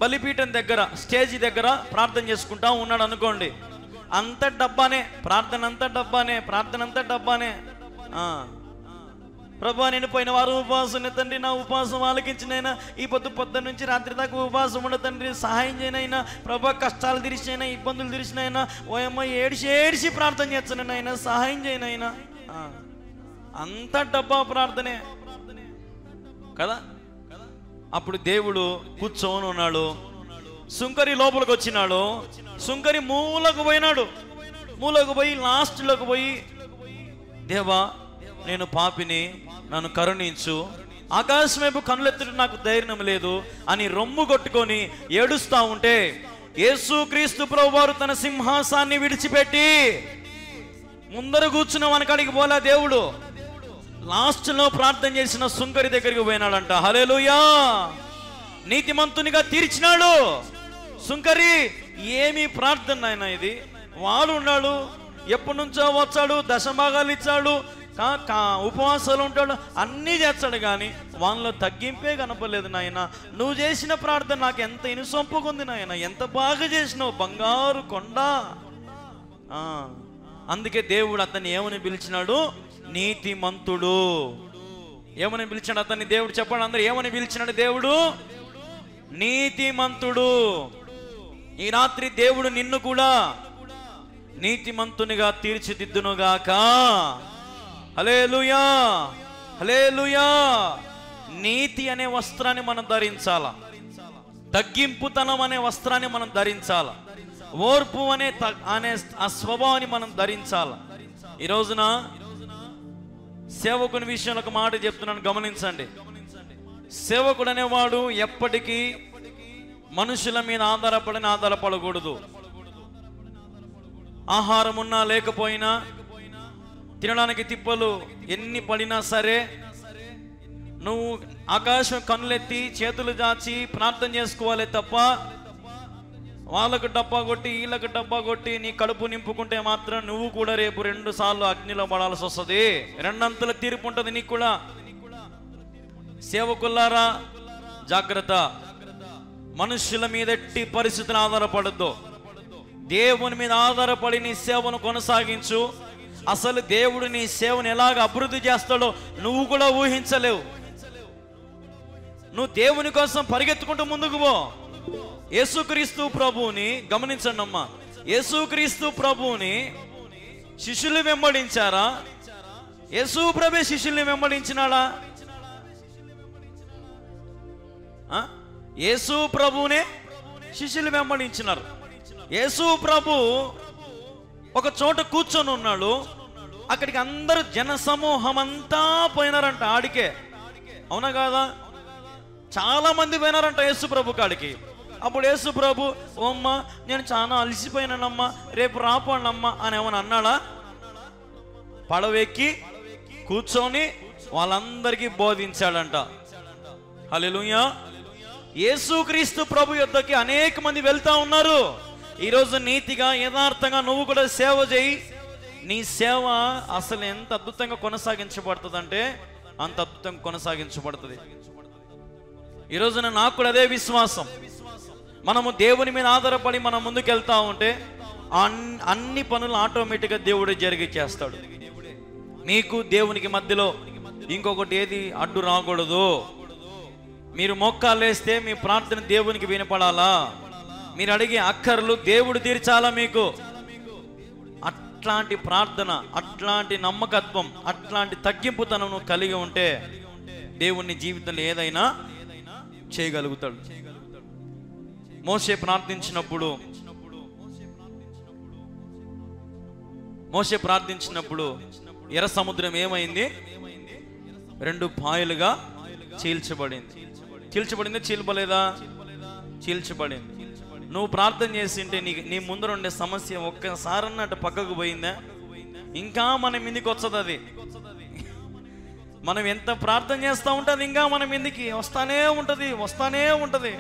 బలిపీఠం దగ్గర, స్టేజి దగ్గర ప్రార్థన చేసుకుంటా ఉన్నాడు అనుకోండి. అంత డబ్బానే ప్రార్థన, అంతా డబ్బానే ప్రార్థన, అంతా డబ్బానే. ప్రభా, నేను పోయిన వారం ఉపవాసం తండ్రి, నా ఉపవాసం ఆలకించినైనా, ఈ పొద్దు నుంచి రాత్రి దాకా ఉపవాసం ఉండ తండ్రి, సహాయం చేయనైనా. ప్రభా, కష్టాలు తీర్చినైనా, ఇబ్బందులు తీర్చినైనా, ఓయమ్మ ఏడిసి ప్రార్థన చేస్తున్నానైనా, సహాయం చేయనైనా. అంత డబ్బా ప్రార్థనే కదా. అప్పుడు దేవుడు కూర్చొని ఉన్నాడు. సుంకరి లోపలికి వచ్చినాడు. సుంకరి మూలకు పోయినాడు. మూలకు పోయి లాస్ట్లోకి పోయి, దేవా, నేను పాపిని, నన్ను కరుణించు, ఆకాశం వైపు కనులెత్తడం నాకు ధైర్యం లేదు అని రొమ్ము కొట్టుకొని ఏడుస్తా ఉంటే, యేసుక్రీస్తు ప్రభువారు తన సింహాసాన్ని విడిచిపెట్టి ముందర కూర్చున్న వనకాడికి పోలా. దేవుడు లాస్ట్లో ప్రార్థన చేసిన సుంకరి దగ్గరికి పోయినాడంట. హల్లెలూయా. నీతిమంతునిగా తీర్చినాడు. సుంకరి ఏమి ప్రార్థన అయినా ఇది. వాడు ఉన్నాడు, ఎప్పటి నుంచో వచ్చాడు, దశభాగాలు ఇచ్చాడు, ఉపవాసాలు ఉంటాడు, అన్నీ చేస్తాడు, కానీ వాళ్ళలో తగ్గింపే కనపడలేదు. నాయన, నువ్వు చేసిన ప్రార్థన నాకు ఎంత ఇనుసొంపుకుంది నాయన, ఎంత బాగా చేసినావు, బంగారు కొండ. అందుకే దేవుడు అతన్ని ఏమని పిలిచినాడు? నీతిమంతుడు. ఏమని పిలిచాడు అతన్ని దేవుడు? చెప్పండి అందరు, ఏమని పిలిచినాడు దేవుడు? నీతిమంతుడు. ఈ రాత్రి దేవుడు నిన్ను కూడా నీతిమంతునిగా తీర్చిదిద్దునుగాక. హల్లెలూయా, హల్లెలూయా. నీతి అనే వస్త్రాన్ని మనం ధరించాలా, తగ్గింపుతనం అనే వస్త్రాన్ని మనం ధరించాలా, ఓర్పు అనే ఆ స్వభావాన్ని మనం ధరించాలా. ఈ రోజున సేవకుని విషయంలో ఒక మాట చెప్తున్నాను, గమనించండి. సేవకుడు అనేవాడు ఎప్పటికీ మనుషుల మీద ఆధారపడకూడదు. ఆహారం ఉన్నా లేకపోయినా, తినడానికి తిప్పలు ఎన్ని పడినా సరే, నువ్వు ఆకాశం కన్నులెత్తి చేతులు దాచి ప్రార్థన చేసుకోవాలి తప్ప, వాళ్ళకు డబ్బా కొట్టి వీళ్ళకు డబ్బా కొట్టి నీ కడుపు నింపుకుంటే మాత్రం నువ్వు కూడా రేపు 2 సార్లు అగ్నిలో పడాల్సి వస్తుంది. 2 అంతల తీర్పు ఉంటుంది నీకు కూడా. సేవకులారా జాగ్రత్త. మనుషుల మీద ఎట్టి పరిస్థితులు ఆధారపడద్దు. దేవుని మీద ఆధారపడి నీ సేవను కొనసాగించు. అసలు దేవుడు నీ సేవను ఎలాగ అభివృద్ధి చేస్తాడో నువ్వు కూడా ఊహించలేవు. నువ్వు దేవుని కోసం పరిగెత్తుకుంటూ ముందుకు పో. యేసుక్రీస్తు ప్రభువుని గమనించండి అమ్మా. యేసుక్రీస్తు ప్రభువుని శిష్యులు వెంబడించారా? యేసు ప్రభు శిష్యుల్ని వెంబడించినాడా? యేసు ప్రభువునే శిష్యులు వెంబడించినారు. యేసు ప్రభు ఒక చోట కూర్చొని ఉన్నాడు. అక్కడికి అందరూ జన సమూహం అంతా పోయినారంట ఆడికే. అవునా కాదా? చాలా మంది పోయినారంట యేసు ప్రభు కాడికి. అప్పుడు యేసు ప్రభు, ఓ అమ్మ, నేను చాలా అలసిపోయినానమ్మా, రేపు రాపోండమ్మా అని ఏమని అన్నాడా? పడవెక్కి కూర్చొని వాళ్ళందరికీ బోధించాడంట. హల్లెలూయా. యేసుక్రీస్తు ప్రభు యొద్దకి అనేక మంది వెళ్తా ఉన్నారు. ఈరోజు నీతిగా యథార్థంగా నువ్వు కూడా సేవ చేయి. నీ సేవ అసలు ఎంత అద్భుతంగా కొనసాగించబడుతుంది అంటే అంత అద్భుతంగా కొనసాగించబడుతుంది. ఈరోజున నాకు కూడా అదే విశ్వాసం. మనము దేవుని మీద ఆధారపడి మనం ముందుకు వెళ్తా ఉంటే అన్ని పనులు ఆటోమేటిక్గా దేవుడే జరిగిచ్చేస్తాడు. మీకు దేవునికి మధ్యలో ఇంకొకటి ఏది అడ్డు రాకూడదు. మీరు మోకాలేస్తే మీ ప్రార్థన దేవునికి వినపడాలా, మీరు అడిగే అక్కర్లు దేవుడు తీర్చాలా మీకు. అట్లాంటి ప్రార్థన, అట్లాంటి నమ్మకత్వం, అట్లాంటి తగ్గింపుతనం కలిగి ఉంటే దేవుని జీవితంలో ఏదైనా చేయగలుగుతాడు. మోషే ప్రార్థించినప్పుడు మోషే ప్రార్థించినప్పుడు ఎర్ర సముద్రం ఏమైంది? 2 పాయలుగా చీల్చబడింది. చీల్చబలేదా? చీల్చబడింది. నువ్వు ప్రార్థన చేసింటే నీ ముందర ఉండే సమస్య ఒక్కసారి అన్నట్టు పక్కకు పోయిందా? ఇంకా మన మీదకి వచ్చదు. అది మనం ఎంత ప్రార్థన చేస్తూ ఉంటే అది ఇంకా మన మీదకి వస్తానే ఉంటుంది.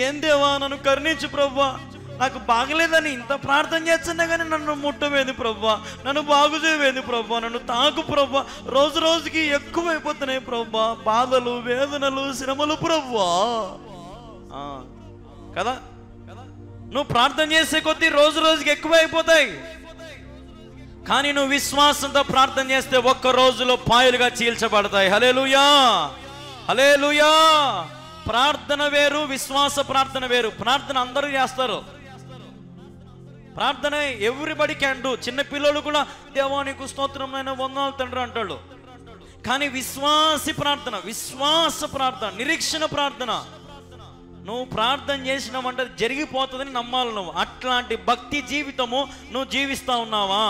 ఏం దేవా నన్ను కరుణించు ప్రభువా, నాకు బాగలేదని ఇంత ప్రార్థన చేస్తున్నా కానీ నన్ను ముట్టవేది ప్రభువా, నన్ను బాగు చేయవేది ప్రభువా, నన్ను తాకు ప్రభువా, రోజు రోజుకి ఎక్కువైపోతున్నాయి ప్రభువా, బాధలు, వేదనలు, శ్రమలు ప్రభువా. కదా, నువ్వు ప్రార్థన చేసే కొద్దీ రోజు రోజుకి ఎక్కువైపోతాయి. కానీ నువ్వు విశ్వాసంతో ప్రార్థన చేస్తే ఒక్క రోజులో పాయలుగా చీల్చబడతాయి. హల్లెలూయా, హల్లెలూయా. ప్రార్థన వేరు, విశ్వాస ప్రార్థన వేరు. ప్రార్థన అందరూ చేస్తారు. ప్రార్థన ఎవ్రీబడి క్యాన్ డూ. చిన్న పిల్లలు కూడా దేవా నీకు స్తోత్రమైన వందనాలు తండ్రి అంటాడు. కానీ విశ్వాస ప్రార్థన, నిరీక్షణ ప్రార్థన, నువ్వు ప్రార్థన చేసినావంటే జరిగిపోతుందని నమ్మాలి. నువ్వు అట్లాంటి భక్తి జీవితము నువ్వు జీవిస్తా ఉన్నావా?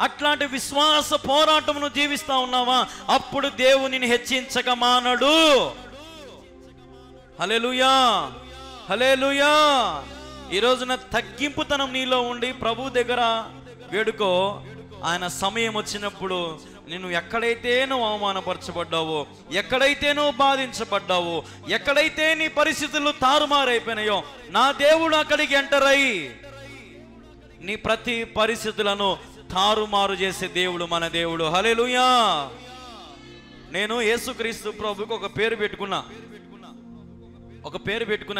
అట్లాంటి విశ్వాస పోరాటం నువ్వు జీవిస్తా ఉన్నావా? అప్పుడు దేవునిని హెచ్చించక మానడు. హల్లెలూయా, హల్లెలూయా. ఈ రోజున తగ్గింపుతనం నీలో ఉండి ప్రభు దగ్గర వేడుకో. ఆయన సమయం వచ్చినప్పుడు నేను ఎక్కడైతే నువ్వు అవమానపరచబడ్డావో, ఎక్కడైతే నువ్వు బాధించబడ్డావో, ఎక్కడైతే నీ పరిస్థితులు తారుమారైపోయినాయో, నా దేవుడు అక్కడికి ఎంటర్ అయ్యి నీ ప్రతి పరిస్థితులను తారుమారు చేసే దేవుడు మన దేవుడు. హల్లెలూయా. నేను యేసుక్రీస్తు ప్రభుకి ఒక పేరు పెట్టుకున్నా.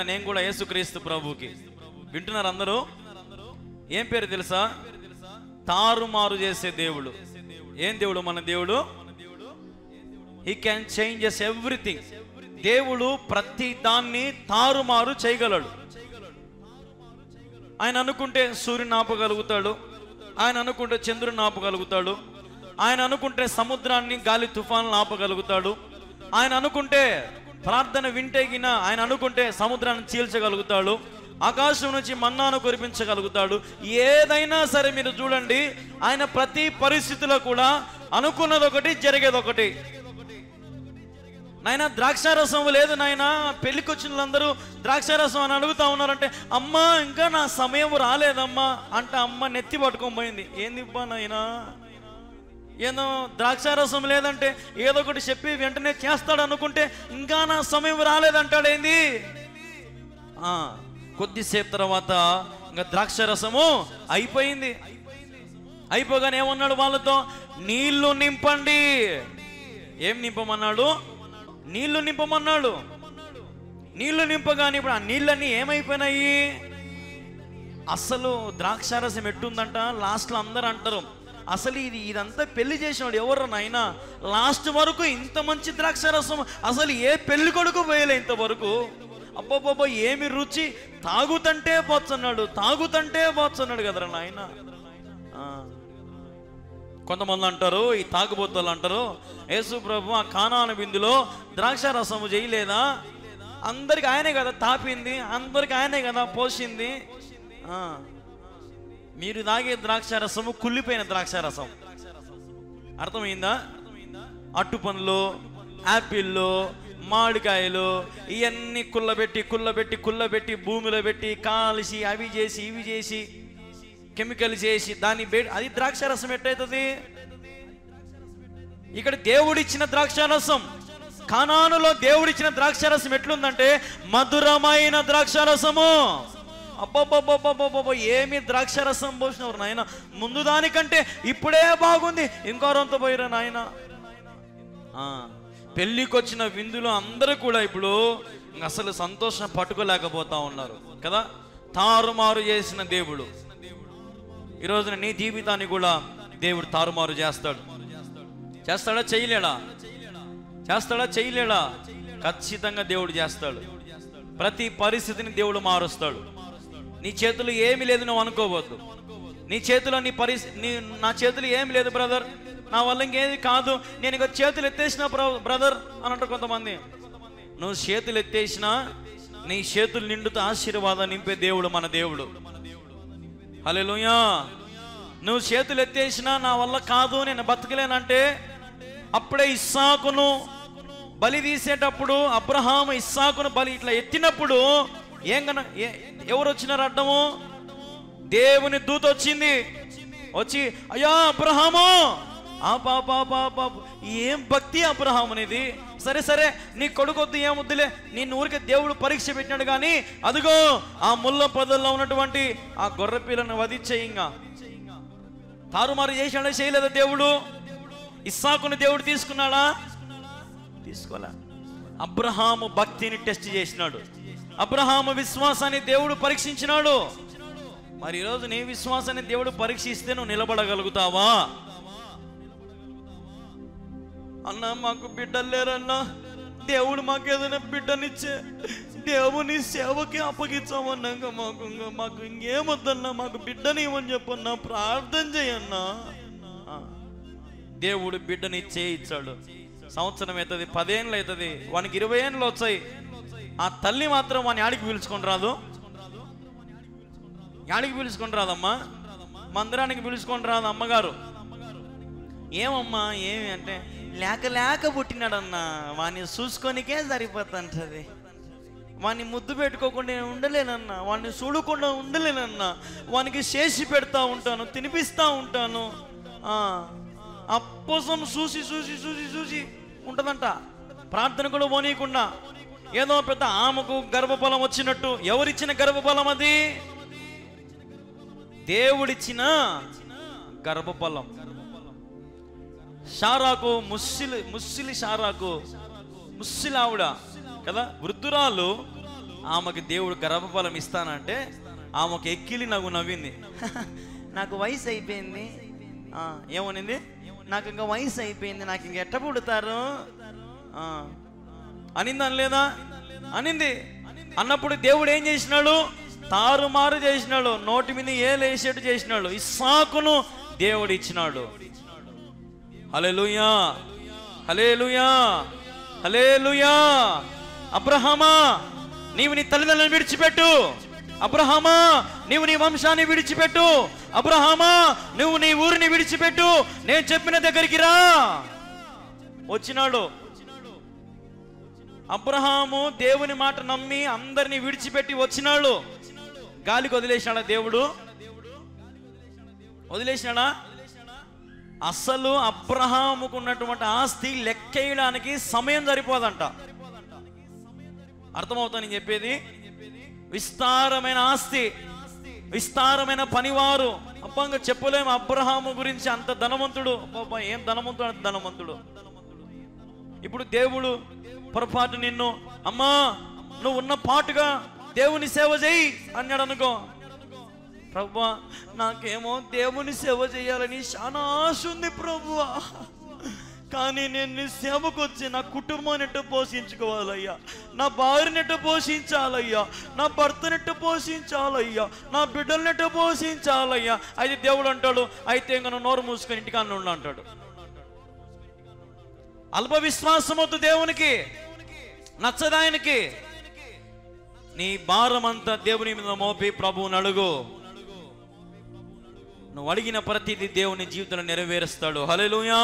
నేను కూడా యేసుక్రీస్తు ప్రభుకి. వింటున్నారు అందరూ? ఏం పేరు తెలుసా? తారుమారు చేసే దేవుడు. ఏం దేవుడు మన దేవుడు? He can changes everything. దేవుడు ప్రతి దాన్ని తారుమారు చేయగలడు. ఆయన అనుకుంటే సూర్యుని ఆపగలుగుతాడు, ఆయన అనుకుంటే చంద్రుని ఆపగలుగుతాడు, ఆయన అనుకుంటే సముద్రాన్ని గాలి తుఫాన్లు ఆపగలుగుతాడు, ఆయన అనుకుంటే ప్రార్థన వింటేగిన ఆయన అనుకుంటే సముద్రాన్ని చీల్చగలుగుతాడు, ఆకాశం నుంచి మన్నాను కురిపించగలుగుతాడు. ఏదైనా సరే మీరు చూడండి, ఆయన ప్రతి పరిస్థితిలో కూడా అనుకున్నది ఒకటి, జరిగేది ఒకటి. నాయన ద్రాక్షారసం లేదు నాయన, పెళ్లికి వచ్చిన వాళ్ళందరూ ద్రాక్షారసం అని అడుగుతా ఉన్నారంటే, అమ్మా ఇంకా నా సమయం రాలేదమ్మా అంటే అమ్మ నెత్తి పట్టుకొని పోయింది. ఏంది ఇబ్బా నాయనా, ఏదో ద్రాక్షారసం లేదంటే ఏదో ఒకటి చెప్పి వెంటనే చేస్తాడు అనుకుంటే ఇంకా నా సమయం రాలేదంటాడు. ఏంది? కొద్దిసేపు తర్వాత ఇంకా ద్రాక్షారసము అయిపోయింది. అయిపోగానే ఏమన్నాడు వాళ్ళతో? నీళ్లు నింపండి. ఏం నింపమన్నాడు? నీళ్లు నింపమన్నాడు. నీళ్లు నింపగానే ఇప్పుడు ఆ నీళ్ళన్నీ ఏమైపోయినాయి? అసలు ద్రాక్షారసం ఎట్టుందంట, లాస్ట్లో అందరూ అంటారు అసలు ఇదంతా పెళ్లి చేసినాడు ఎవరు నాయనా, లాస్ట్ వరకు ఇంత మంచి ద్రాక్షారసం అసలు ఏ పెళ్లి కొడుకు పోయలే ఇంతవరకు. అబ్బబ్బబ్బో ఏమి రుచి, తాగుతంటే పోతున్నాడు కదరా నాయన. కొంతమంది అంటారు, ఈ తాగుబోతులు అంటారు, యేసు ప్రభు ఆ కానాను విందులో ద్రాక్షారసము చేయలేదా? అందరికి ఆయనే కదా తాపింది, అందరికి ఆయనే కదా పోసింది. మీరు తాగే ద్రాక్షారసము కుళ్ళిపోయిన ద్రాక్షారసం. అర్థమైందా? అట్టు పండ్లు, యాపిళ్ళు, మామిడికాయలు ఇవన్నీ కుళ్ళబెట్టి భూమిలో పెట్టి కాల్చి అవి చేసి ఇవి చేసి కెమికల్ చేసి దాన్ని అది ద్రాక్షారసం ఎట్టయితుంది? ఇక్కడ దేవుడిచ్చిన ద్రాక్షారసం, కానానులో దేవుడిచ్చిన ద్రాక్షారసం ఎట్లుందంటే మధురమైన ద్రాక్షారసము. అబ్బబ్బబ్బబ్బబ్బబ్బ ఏమి ద్రాక్షారసం పోసినవారు నాయన, ముందు దానికంటే ఇప్పుడే బాగుంది, ఇంకో రొంత పోయిరా నాయన. పెళ్ళికి వచ్చిన విందులో అందరూ కూడా ఇప్పుడు అసలు సంతోషం పట్టుకోలేకపోతా ఉన్నారు కదా. తారుమారు చేసిన దేవుడు ఈరోజున నీ జీవితాన్ని కూడా దేవుడు తారుమారు చేస్తాడు. చేస్తాడా? చేయలేడా? ఖచ్చితంగా దేవుడు చేస్తాడు. ప్రతి పరిస్థితిని దేవుడు మారుస్తాడు. నీ చేతులు ఏమి లేదు నువ్వు అనుకోవద్దు. నీ చేతిలో నా చేతులు ఏమి లేదు బ్రదర్, నా వల్ల ఇంకేది కాదు, నేను ఇక చేతులు ఎత్తేసిన బ్రదర్ అని అంటారు కొంతమంది. నువ్వు చేతులు ఎత్తేసినా నీ చేతులు నిండుతో ఆశీర్వాదం నింపే దేవుడు మన దేవుడు. హల్లెలూయా. నువ్వు చేతులు ఎత్తేసినా నా వల్ల కాదు, నేను బతకలేనంటే అప్పుడే ఇస్సాకును బలి తీసేటప్పుడు అబ్రహాము ఇస్సాకును బలి ఇట్లా ఎత్తినప్పుడు ఎవరు వచ్చినారు అడ్డము? దేవుని దూత వచ్చింది. వచ్చి అయ్యా అబ్రహాము, ఏం భక్తి అబ్రహాం అనేది, సరే సరే నీ కొడుకొద్దు ఏమొద్దులే, నిన్ను ఊరికే దేవుడు పరీక్ష పెట్టినాడు కానీ అదిగో ఆ ముళ్ళ పొదల్లో ఉన్నటువంటి ఆ గొర్రె పిల్లను వధించే. ఇంకా తారుమారు చేసినాడా? చేయలేదా దేవుడు? ఇస్సాకుని దేవుడు తీసుకున్నాడా? తీసుకోలే. అబ్రహాము భక్తిని టెస్ట్ చేసినాడు, అబ్రహాము విశ్వాసాన్ని దేవుడు పరీక్షించినాడు. మరి ఈరోజు నీ విశ్వాసాన్ని దేవుడు పరీక్షిస్తే నువ్వు నిలబడగలుగుతావా? అన్నా మాకు బిడ్డలు లేరన్నా, దేవుడు మాకు ఏదైనా బిడ్డనిచ్చే దేవుని సేవకి అప్పగించామన్నాక మాకు ఇంకేమొద్దన్నా, మాకు బిడ్డని ఇవ్వని చెప్పన్నా, ప్రార్థన చేయన్నా. దేవుడు బిడ్డనిచ్చే ఇచ్చాడు. సంవత్సరం అవుతుంది, 10 ఏళ్ళు అవుతుంది, వానికి 20 ఏళ్ళు వచ్చాయి. ఆ తల్లి మాత్రం వాని యాడికి పిలుచుకొని రాదు, యాడికి పిలుచుకొని రాదమ్మా, మందిరానికి పిలుచుకొని రాదు అమ్మగారు. ఏమమ్మా ఏమి అంటే, లేక లేక పుట్టినాడన్నా, వాడిని చూసుకొనికే సరిపోతుంటది, వాడిని ముద్దు పెట్టుకోకుండా ఉండలేనన్నా, వాడిని చూడకుండా ఉండలేనన్నా, వానికి చేసి పెడతా ఉంటాను, తినిపిస్తూ ఉంటాను. అప్పసం చూసి చూసి చూసి చూసి ఉంటుందంట. ప్రార్థన కూడా పోనీయకుండా ఏదో పెద్ద ఆమెకు గర్భఫలం వచ్చినట్టు. ఎవరిచ్చిన గర్భఫలం అది? దేవుడిచ్చిన గర్భఫలం. షారాకు ముస్సిలి షారాకు ముస్సిలి ఆవిడ కదా, వృద్ధురాలు. ఆమెకి దేవుడు గర్భఫలం ఇస్తానంటే ఆమెకు ఎక్కిలి నవ్వింది. నాకు వయసు అయిపోయింది. ఏమనింది? నాకు ఇంకా వయసు అయిపోయింది, నాకు ఇంక ఎట్ట పుడతారు అనింది. అనలేదా? అనింది. అన్నప్పుడు దేవుడు ఏం చేసినాడు? తారుమారు చేసినాడు, నోటి మీద ఏలేసేట్టు చేసినాడు. ఇస్సాకును దేవుడు ఇచ్చినాడు. హల్లెలూయా, హల్లెలూయా, హల్లెలూయా. అబ్రహామా, నీవు నీ తల్లిదండ్రులను విడిచిపెట్టు. అబ్రహామా, నీవు నీ వంశాన్ని విడిచిపెట్టు. అబ్రహామా, నువ్వు నీ ఊరిని విడిచిపెట్టు, నేను చెప్పిన దగ్గరికి రా. వచ్చినాడు అబ్రహాము. దేవుని మాట నమ్మి అందరినీ విడిచిపెట్టి వచ్చినాడు. గాలికి వదిలేసినాడా దేవుడు? వదిలేసినాడా? అసలు అబ్రహాముకు ఉన్నటువంటి ఆస్తి లెక్కేయడానికి సమయం సరిపోదంట. అర్థమవుతా నేను చెప్పేది? విస్తారమైన ఆస్తి, విస్తారమైన పనివారు. అబ్బంగా చెప్పలేము అబ్రహాము గురించి, అంత ధనవంతుడు. ఏం ధనవంతుడు, అంత ధనవంతుడు. ఇప్పుడు దేవుడు పొరపాటు నిన్ను, అమ్మా నువ్వు ఉన్న పాటుగా దేవుని సేవ చేయి అన్నాడు అనుకో. ప్రభువా, నాకేమో దేవుని సేవ చేయాలని చాలా ఆశ ఉంది ప్రభువా, కానీ నేను నీ సేవకు వచ్చి నా కుటుంబాన్ని ఎట్టు పోషించుకోవాలయ్యా, నా భార్యనెట్టు పోషించాలయ్యా, నా భర్తనెట్టు పోషించాలయ్యా, నా బిడ్డలనెట్టు పోషించాలయ్యా. అయితే దేవుడు అంటాడు, అయితే ఇంకా నువ్వు నోరు మూసుకొని ఇంటికాడ ఉండు అంటాడు. అల్ప విశ్వాసం వద్దు దేవునికి, నచ్చదాయనికి. నీ భారం అంతా దేవుని మీద మోపి ప్రభువుని అడుగు. నువ్వు అడిగిన ప్రతిదీ దేవుని జీవితంలో నెరవేరుస్తాడు. హల్లెలూయా.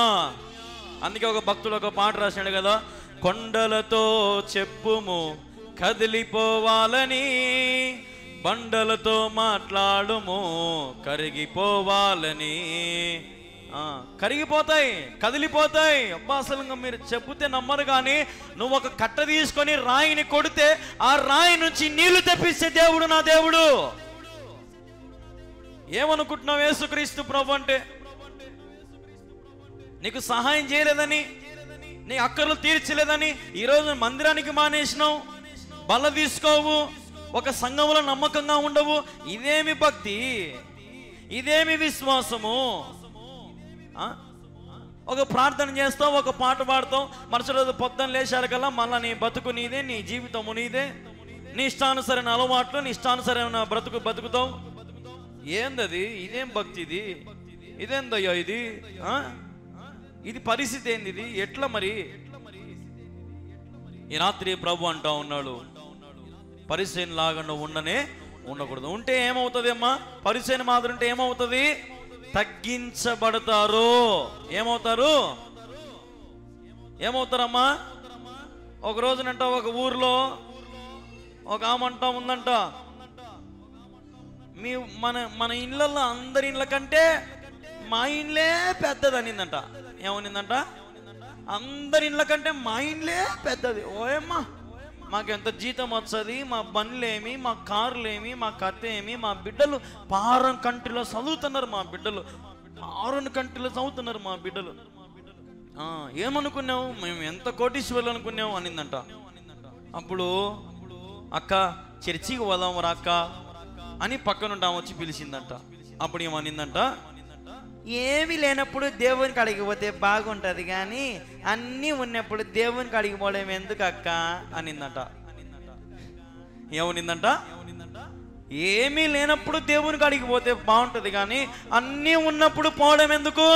అందుకే ఒక భక్తుడు ఒక పాట రాశాడు కదా, కొండలతో చెప్పుము కదిలిపోవాలని, బండలతో మాట్లాడుము కరిగిపోవాలని. కరిగిపోతాయి, కదిలిపోతాయి. అబ్బా అసలు మీరు చెబితే నమ్మరు, కానీ నువ్వు ఒక కట్ట తీసుకొని రాయిని కొడితే ఆ రాయి నుంచి నీళ్లు తెప్పిస్తే దేవుడు నా దేవుడు. ఏమనుకుంటున్నావు? యేసుక్రీస్తు ప్రభు అంటే నీకు సహాయం చేయలేదని, నీ అక్కర్లు తీర్చలేదని ఈరోజు మందిరానికి మానేసినావు, బల్ల తీసుకోవు, ఒక సంఘంలో నమ్మకంగా ఉండవు. ఇదేమి భక్తి, ఇదేమి విశ్వాసము? ఒక ప్రార్థన చేస్తావు, ఒక పాట పాడతావు, మరుసటి రోజు పొద్దున లేచారకల్లా మళ్ళీ నీ బతుకు నీదే, నీ జీవితము నీదే, నీ ఇష్టానుసరైన అలవాట్లు, నీ ఇష్టానుసరైన బతుకుతావు. ఏందది? ఇదేం భక్తి ఇది? ఇదేందయ్యా ఇది? ఇది పరిస్థితి ఏంది? ఇది ఎట్లా మరి? ఈ రాత్రి ప్రభు అంటా ఉన్నాడు, పరిస్థితి లాగా నువ్వు ఉండనే ఉండకూడదు. ఉంటే ఏమవుతుంది అమ్మా? పరిచయం మాదిరి ఉంటే ఏమవుతుంది? తగ్గించబడతారు. ఏమవుతారమ్మా? ఒక రోజునంట ఒక ఊర్లో ఒక ఆమంట ఉందంట, మన ఇళ్ళల్లో అందరి ఇళ్ళ కంటే మా ఇళ్ళే పెద్దది అనిందంట. ఏమనిందంట? అందరి ఇళ్ళ కంటే మా ఇళ్ళే పెద్దది. ఓయమ్మా, మాకెంత జీతం వస్తుంది, మా బండ్లేమి, మా కార్లేమి, మా కథ ఏమి, మా బిడ్డలు ఫారెన్ కంట్రీలో చదువుతున్నారు, మా బిడ్డలు ఫారెన్ కంట్రీలో చదువుతున్నారు మా బిడ్డలు. ఏమనుకున్నావు? మేము ఎంత కోటీశ్వర్లు అనుకున్నావు అనిందంట. అప్పుడు అక్క చర్చికి పోదాం రా అక్క అని పక్కనుండి ఆమె వచ్చి పిలిచిందంట. అప్పుడు ఏమనిందంట? ఏమీ లేనప్పుడు దేవునికి అడిగిపోతే బాగుంటుంది, కానీ అన్నీ ఉన్నప్పుడు దేవునికి అడిగిపోవడం ఎందుకు అక్క అనిందంట. ఏమనిందంట? ఏమీ లేనప్పుడు దేవునికి అడిగిపోతే బాగుంటుంది, కానీ అన్నీ ఉన్నప్పుడు పోవడం ఎందుకు?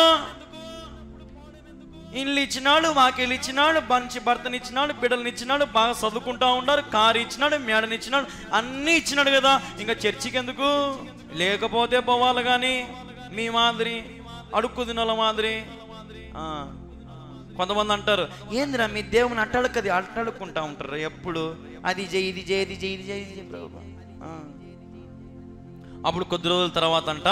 ఇల్లు ఇచ్చినాడు, వాకిలు ఇచ్చినాడు, మంచి భర్తని ఇచ్చినాడు, బిడ్డలని ఇచ్చినాడు, బాగా చదువుకుంటా ఉన్నారు, కారు ఇచ్చినాడు, మేడని ఇచ్చినాడు, అన్నీ ఇచ్చినాడు కదా, ఇంకా చర్చికి ఎందుకు? లేకపోతే పోవాలి కానీ మీ మాదిరి అడుక్కు తినాల మాదిరి. కొంతమంది అంటారు, ఏందిరా మీ దేవుని అట్టడుక్కుంటా ఉంటారు ఎప్పుడు, అది చేయి ఇది చేయి ఇది చేయి ఇది చేయి ఇది చేయి ప్రభు. అప్పుడు కొద్ది రోజుల తర్వాత అంట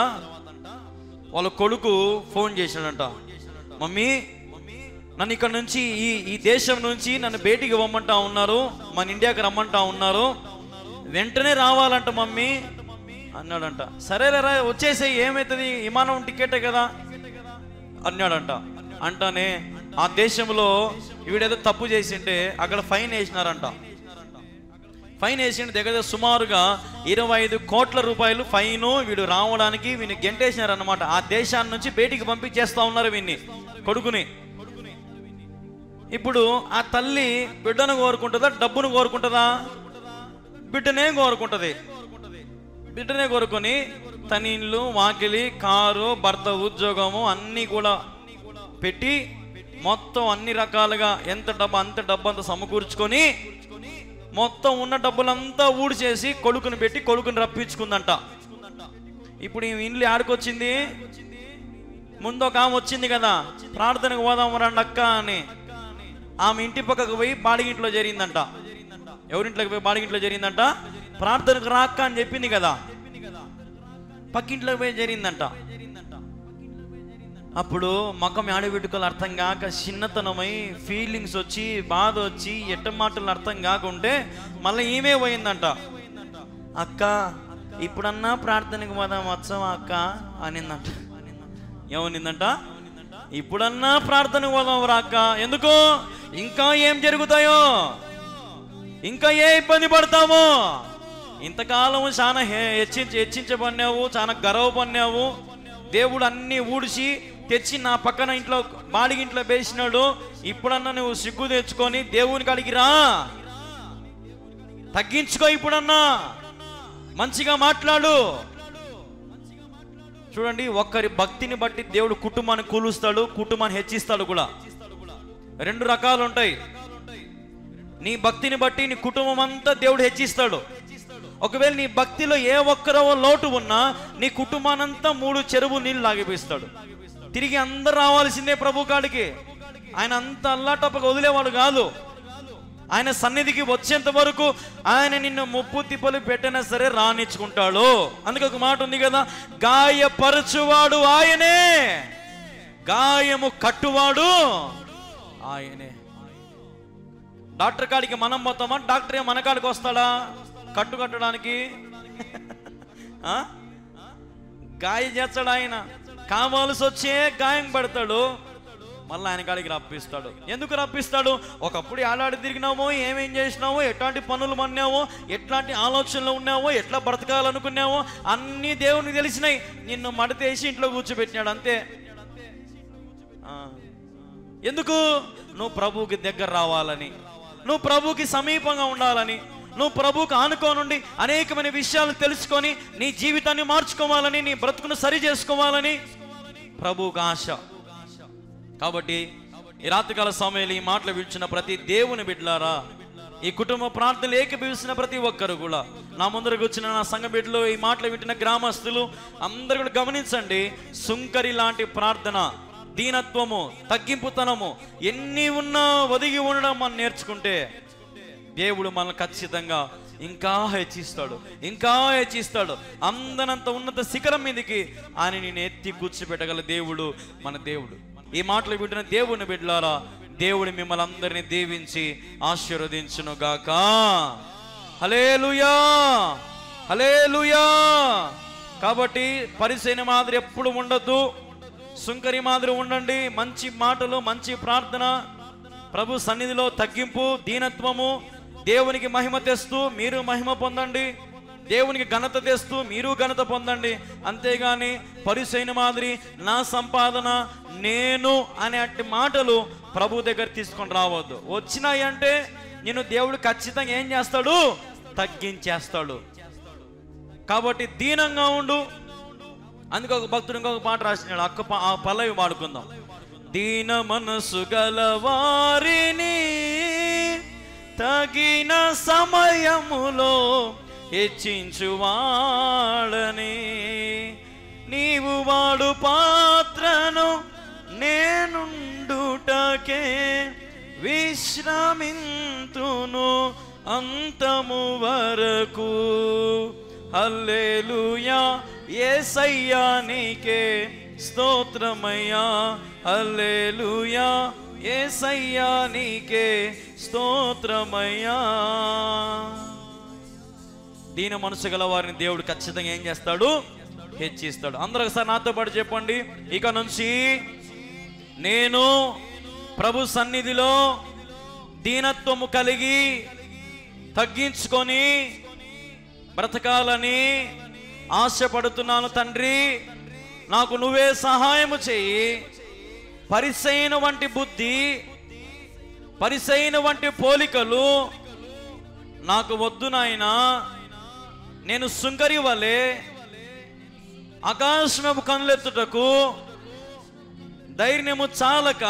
వాళ్ళ కొడుకు ఫోన్ చేశాడంట, మమ్మీ నన్ను ఇక్కడ నుంచి ఈ దేశం నుంచి నన్ను బయటికి ఇవ్వమంటా ఉన్నారు, మన ఇండియాకి రమ్మంటా ఉన్నారు, వెంటనే రావాలంట మమ్మీ అన్నాడంట. సరేలేరా వచ్చేసే, ఏమవుతుంది, విమానం టికెటే కదా అన్నాడంట. అంటానే ఆ దేశంలో వీడేదో తప్పు చేసింటే అక్కడ ఫైన్ వేసినారంట. ఫైన్ వేసిన దగ్గర సుమారుగా 25 కోట్ల రూపాయలు ఫైను వీడు రావడానికి వీడిని గెంటేసినారన్నమాట. ఆ దేశాన్ని నుంచి బయటికి పంపించేస్తా ఉన్నారు వీడిని, కొడుకుని. ఇప్పుడు ఆ తల్లి బిడ్డను కోరుకుంటుందా, డబ్బును కోరుకుంటుందా? బిడ్డనే కోరుకుంటుంది. బిడ్డనే కోరుకొని తన ఇల్లు, వాకిలి, కారు, భర్త ఉద్యోగము అన్నీ కూడా పెట్టి మొత్తం అన్ని రకాలుగా ఎంత డబ్బు అంత సమకూర్చుకొని మొత్తం ఉన్న డబ్బులంతా ఊడిచేసి కొడుకుని పెట్టి కొడుకుని రప్పించుకుందంట. ఇప్పుడు ఈ ఇల్లు ఆడుకొచ్చింది, ముందు ఒక ఆమె వచ్చింది కదా, ప్రార్థనకు పోదాం రండి అక్క అని. ఆమె ఇంటి పక్కకు పోయి బాడిగింట్లో జరిగిందంట. ఎవరింట్లోకి పోయి బాడిగింట్లో జరిగిందంట? ప్రార్థనకు రాక్క అని చెప్పింది కదా, పక్కింట్లోకి పోయి జరిగిందంట. అప్పుడు మకం ఆడబెట్టుకోవాలి అర్థం కాక, చిన్నతనమై ఫీలింగ్స్ వచ్చి బాధ వచ్చి ఎట్ట మాటలు అర్థం కాకుంటే మళ్ళీ ఈమె పోయిందంట. అక్క ఇప్పుడన్నా ప్రార్థనకు పోదాం వచ్చావా అక్క అనిందంట. ఏమనిందంట? ఇప్పుడన్నా ప్రార్థనకు పోదాం రా అక్క. ఎందుకు? ఇంకా ఏం జరుగుతాయో, ఇంకా ఏ ఇబ్బంది పడతామో. ఇంతకాలం చాలా హెచ్చించబడినావు, చాలా గర్వపడినావు. దేవుడు అన్ని ఊడిసి తెచ్చి నా పక్కన ఇంట్లో బాడిగింట్లో వేసినాడు. ఇప్పుడన్నా నువ్వు సిగ్గు తెచ్చుకొని దేవునికి అడిగిరా, తగ్గించుకో, ఇప్పుడన్నా మంచిగా మాట్లాడు. చూడండి, ఒక్కరి భక్తిని బట్టి దేవుడు కుటుంబాన్ని కూలుస్తాడు, కుటుంబాన్ని హెచ్చిస్తాడు కూడా. 2 రకాలు ఉంటాయి. నీ భక్తిని బట్టి నీ కుటుంబం అంతా దేవుడు హెచ్చిస్తాడు. ఒకవేళ నీ భక్తిలో ఏ ఒక్కరో లోటు ఉన్నా నీ కుటుంబానంతా 3 చెరువు నీళ్ళు లాగిపిస్తాడు. తిరిగి అందరు రావాల్సిందే ప్రభు కాడికి. ఆయన అంత అల్లాటప్పగా వదిలేవాడు కాదు. ఆయన సన్నిధికి వచ్చేంత వరకు ఆయన నిన్ను ముప్పు తిప్పలు పెట్టినా సరే రానిచ్చుకుంటాడు. అందుకే ఒక మాట ఉంది కదా, గాయపరచువాడు ఆయనే, గాయము కట్టువాడు ఆయనే. డాక్టర్ కాడికి మనం పోతామా? డాక్టర్ మన కాడికి వస్తాడా కట్టడానికి? గాయం చేస్తాడు ఆయన. కావాల్సి వచ్చే గాయం పడతాడు, మళ్ళీ ఆయన కాడికి రప్పిస్తాడు. ఎందుకు రప్పిస్తాడు? ఒకప్పుడు ఏడాడి తిరిగినామో, ఏమేం చేసినావో, ఎట్లాంటి పనులు మన్నావో, ఎట్లాంటి ఆలోచనలు ఉన్నావో, ఎట్లా బ్రతకాలనుకున్నావో అన్నీ దేవునికి తెలిసినాయి. నిన్ను మడతేసి ఇంట్లో కూర్చోబెట్టినాడు అంతే. ఎందుకు? నువ్వు ప్రభువుకి దగ్గర రావాలని, నువ్వు ప్రభువుకి సమీపంగా ఉండాలని, నువ్వు ప్రభువుకి ఆనుకోనుండి అనేకమైన విషయాలు తెలుసుకొని నీ జీవితాన్ని మార్చుకోవాలని, నీ బ్రతుకును సరి చేసుకోవాలని ప్రభువుకి ఆశ. కాబట్టి ఈ రాత్రికాల సమయంలో ఈ మాటలు విడిచిన ప్రతి దేవుని బిడ్డలారా, ఈ కుటుంబ ప్రార్థనలు ఏకీభవిస్తున్న ప్రతి ఒక్కరు కూడా నా ముందరకు వచ్చిన నా సంఘ బిడ్డలు, ఈ మాటలు వింటున్న గ్రామస్తులు అందరూ కూడా గమనించండి. సుంకరి లాంటి ప్రార్థన, దీనత్వము, తగ్గింపుతనము ఎన్ని ఉన్నా ఒదిగి ఉండడం మనం నేర్చుకుంటే దేవుడు మనల్ని ఖచ్చితంగా ఇంకా హెచ్చిస్తాడు, ఇంకా హెచ్చిస్తాడు. అందనంత ఉన్నత శిఖరం మీదకి ఆయన నేను ఎత్తి కూర్చోబెట్టగల దేవుడు మన దేవుడు. ఈ మాటలు వింటున్న దేవుని బిడ్డలారా, దేవుడు మిమ్మల్ని అందరినీ దీవించి ఆశీర్వదించును గాక. హల్లెలూయా, హల్లెలూయా. కాబట్టి పరిసయ్యుని మాదిరి ఎప్పుడు ఉండొద్దు, సుంకరి మాదిరి ఉండండి. మంచి మాటలు, మంచి ప్రార్థన, ప్రభు సన్నిధిలో తగ్గింపు, దీనత్వము, దేవునికి మహిమ తెస్తూ మీరు మహిమ పొందండి, దేవునికి ఘనత తెస్తూ మీరు ఘనత పొందండి. అంతేగాని పరిసయ్యుని మాదిరి నా సంపాదన నేను అనే అట్టి మాటలు ప్రభు దగ్గర తీసుకొని రావద్దు. వచ్చినాయి అంటే నేను దేవుడు ఖచ్చితంగా ఏం చేస్తాడు? తగ్గించేస్తాడు. కాబట్టి దీనంగా ఉండు. అందుకే ఒక భక్తుడు ఇంకొక పాట రాసినాడు, ఆ పల్లవి పాడుకుందాం. దీన మనసు గల వారిని తగిన సమయములో హెచ్చించువాడని, నీవు వాడు పాత్రను నేనుండుటకే విశ్రమింతును అంతము వరకు. హల్లెలూయా, యేసయ్యా నీకే స్తోత్రమయ్యా. హల్లెలూయా, యేసయ్యా నీకే స్తోత్రమయ్యా. దీన మనసు గల వారిని దేవుడు ఖచ్చితంగా ఏం చేస్తాడు? హెచ్చిస్తాడు. అందరూ ఒకసారి నాతో పాటు చెప్పండి, ఇక నుంచి నేను ప్రభు సన్నిధిలో దీనత్వము కలిగి తగ్గించుకొని బ్రతకాలని ఆశపడుతున్నాను తండ్రి. నాకు నువ్వే సహాయము చేయి. పరిసయ్యుని వంటి బుద్ధి, పరిసయ్యుని వంటి పోలికలు నాకు వద్దు నాయనా. నేను సుంకరి వలె ఆకాశము కనులెత్తుటకు ధైర్యము చాలక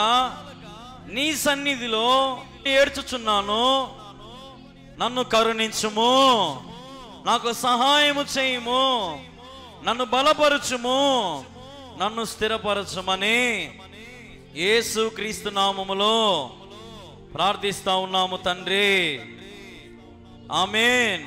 నీ సన్నిధిలో ఏడ్చుచున్నాను. నన్ను కరుణించుము, నాకు సహాయము చేయుము, నన్ను బలపరచుము, నన్ను స్థిరపరచుమని యేసుక్రీస్తు నామములో ప్రార్థిస్తా ఉన్నాము తండ్రి. ఆమేన్.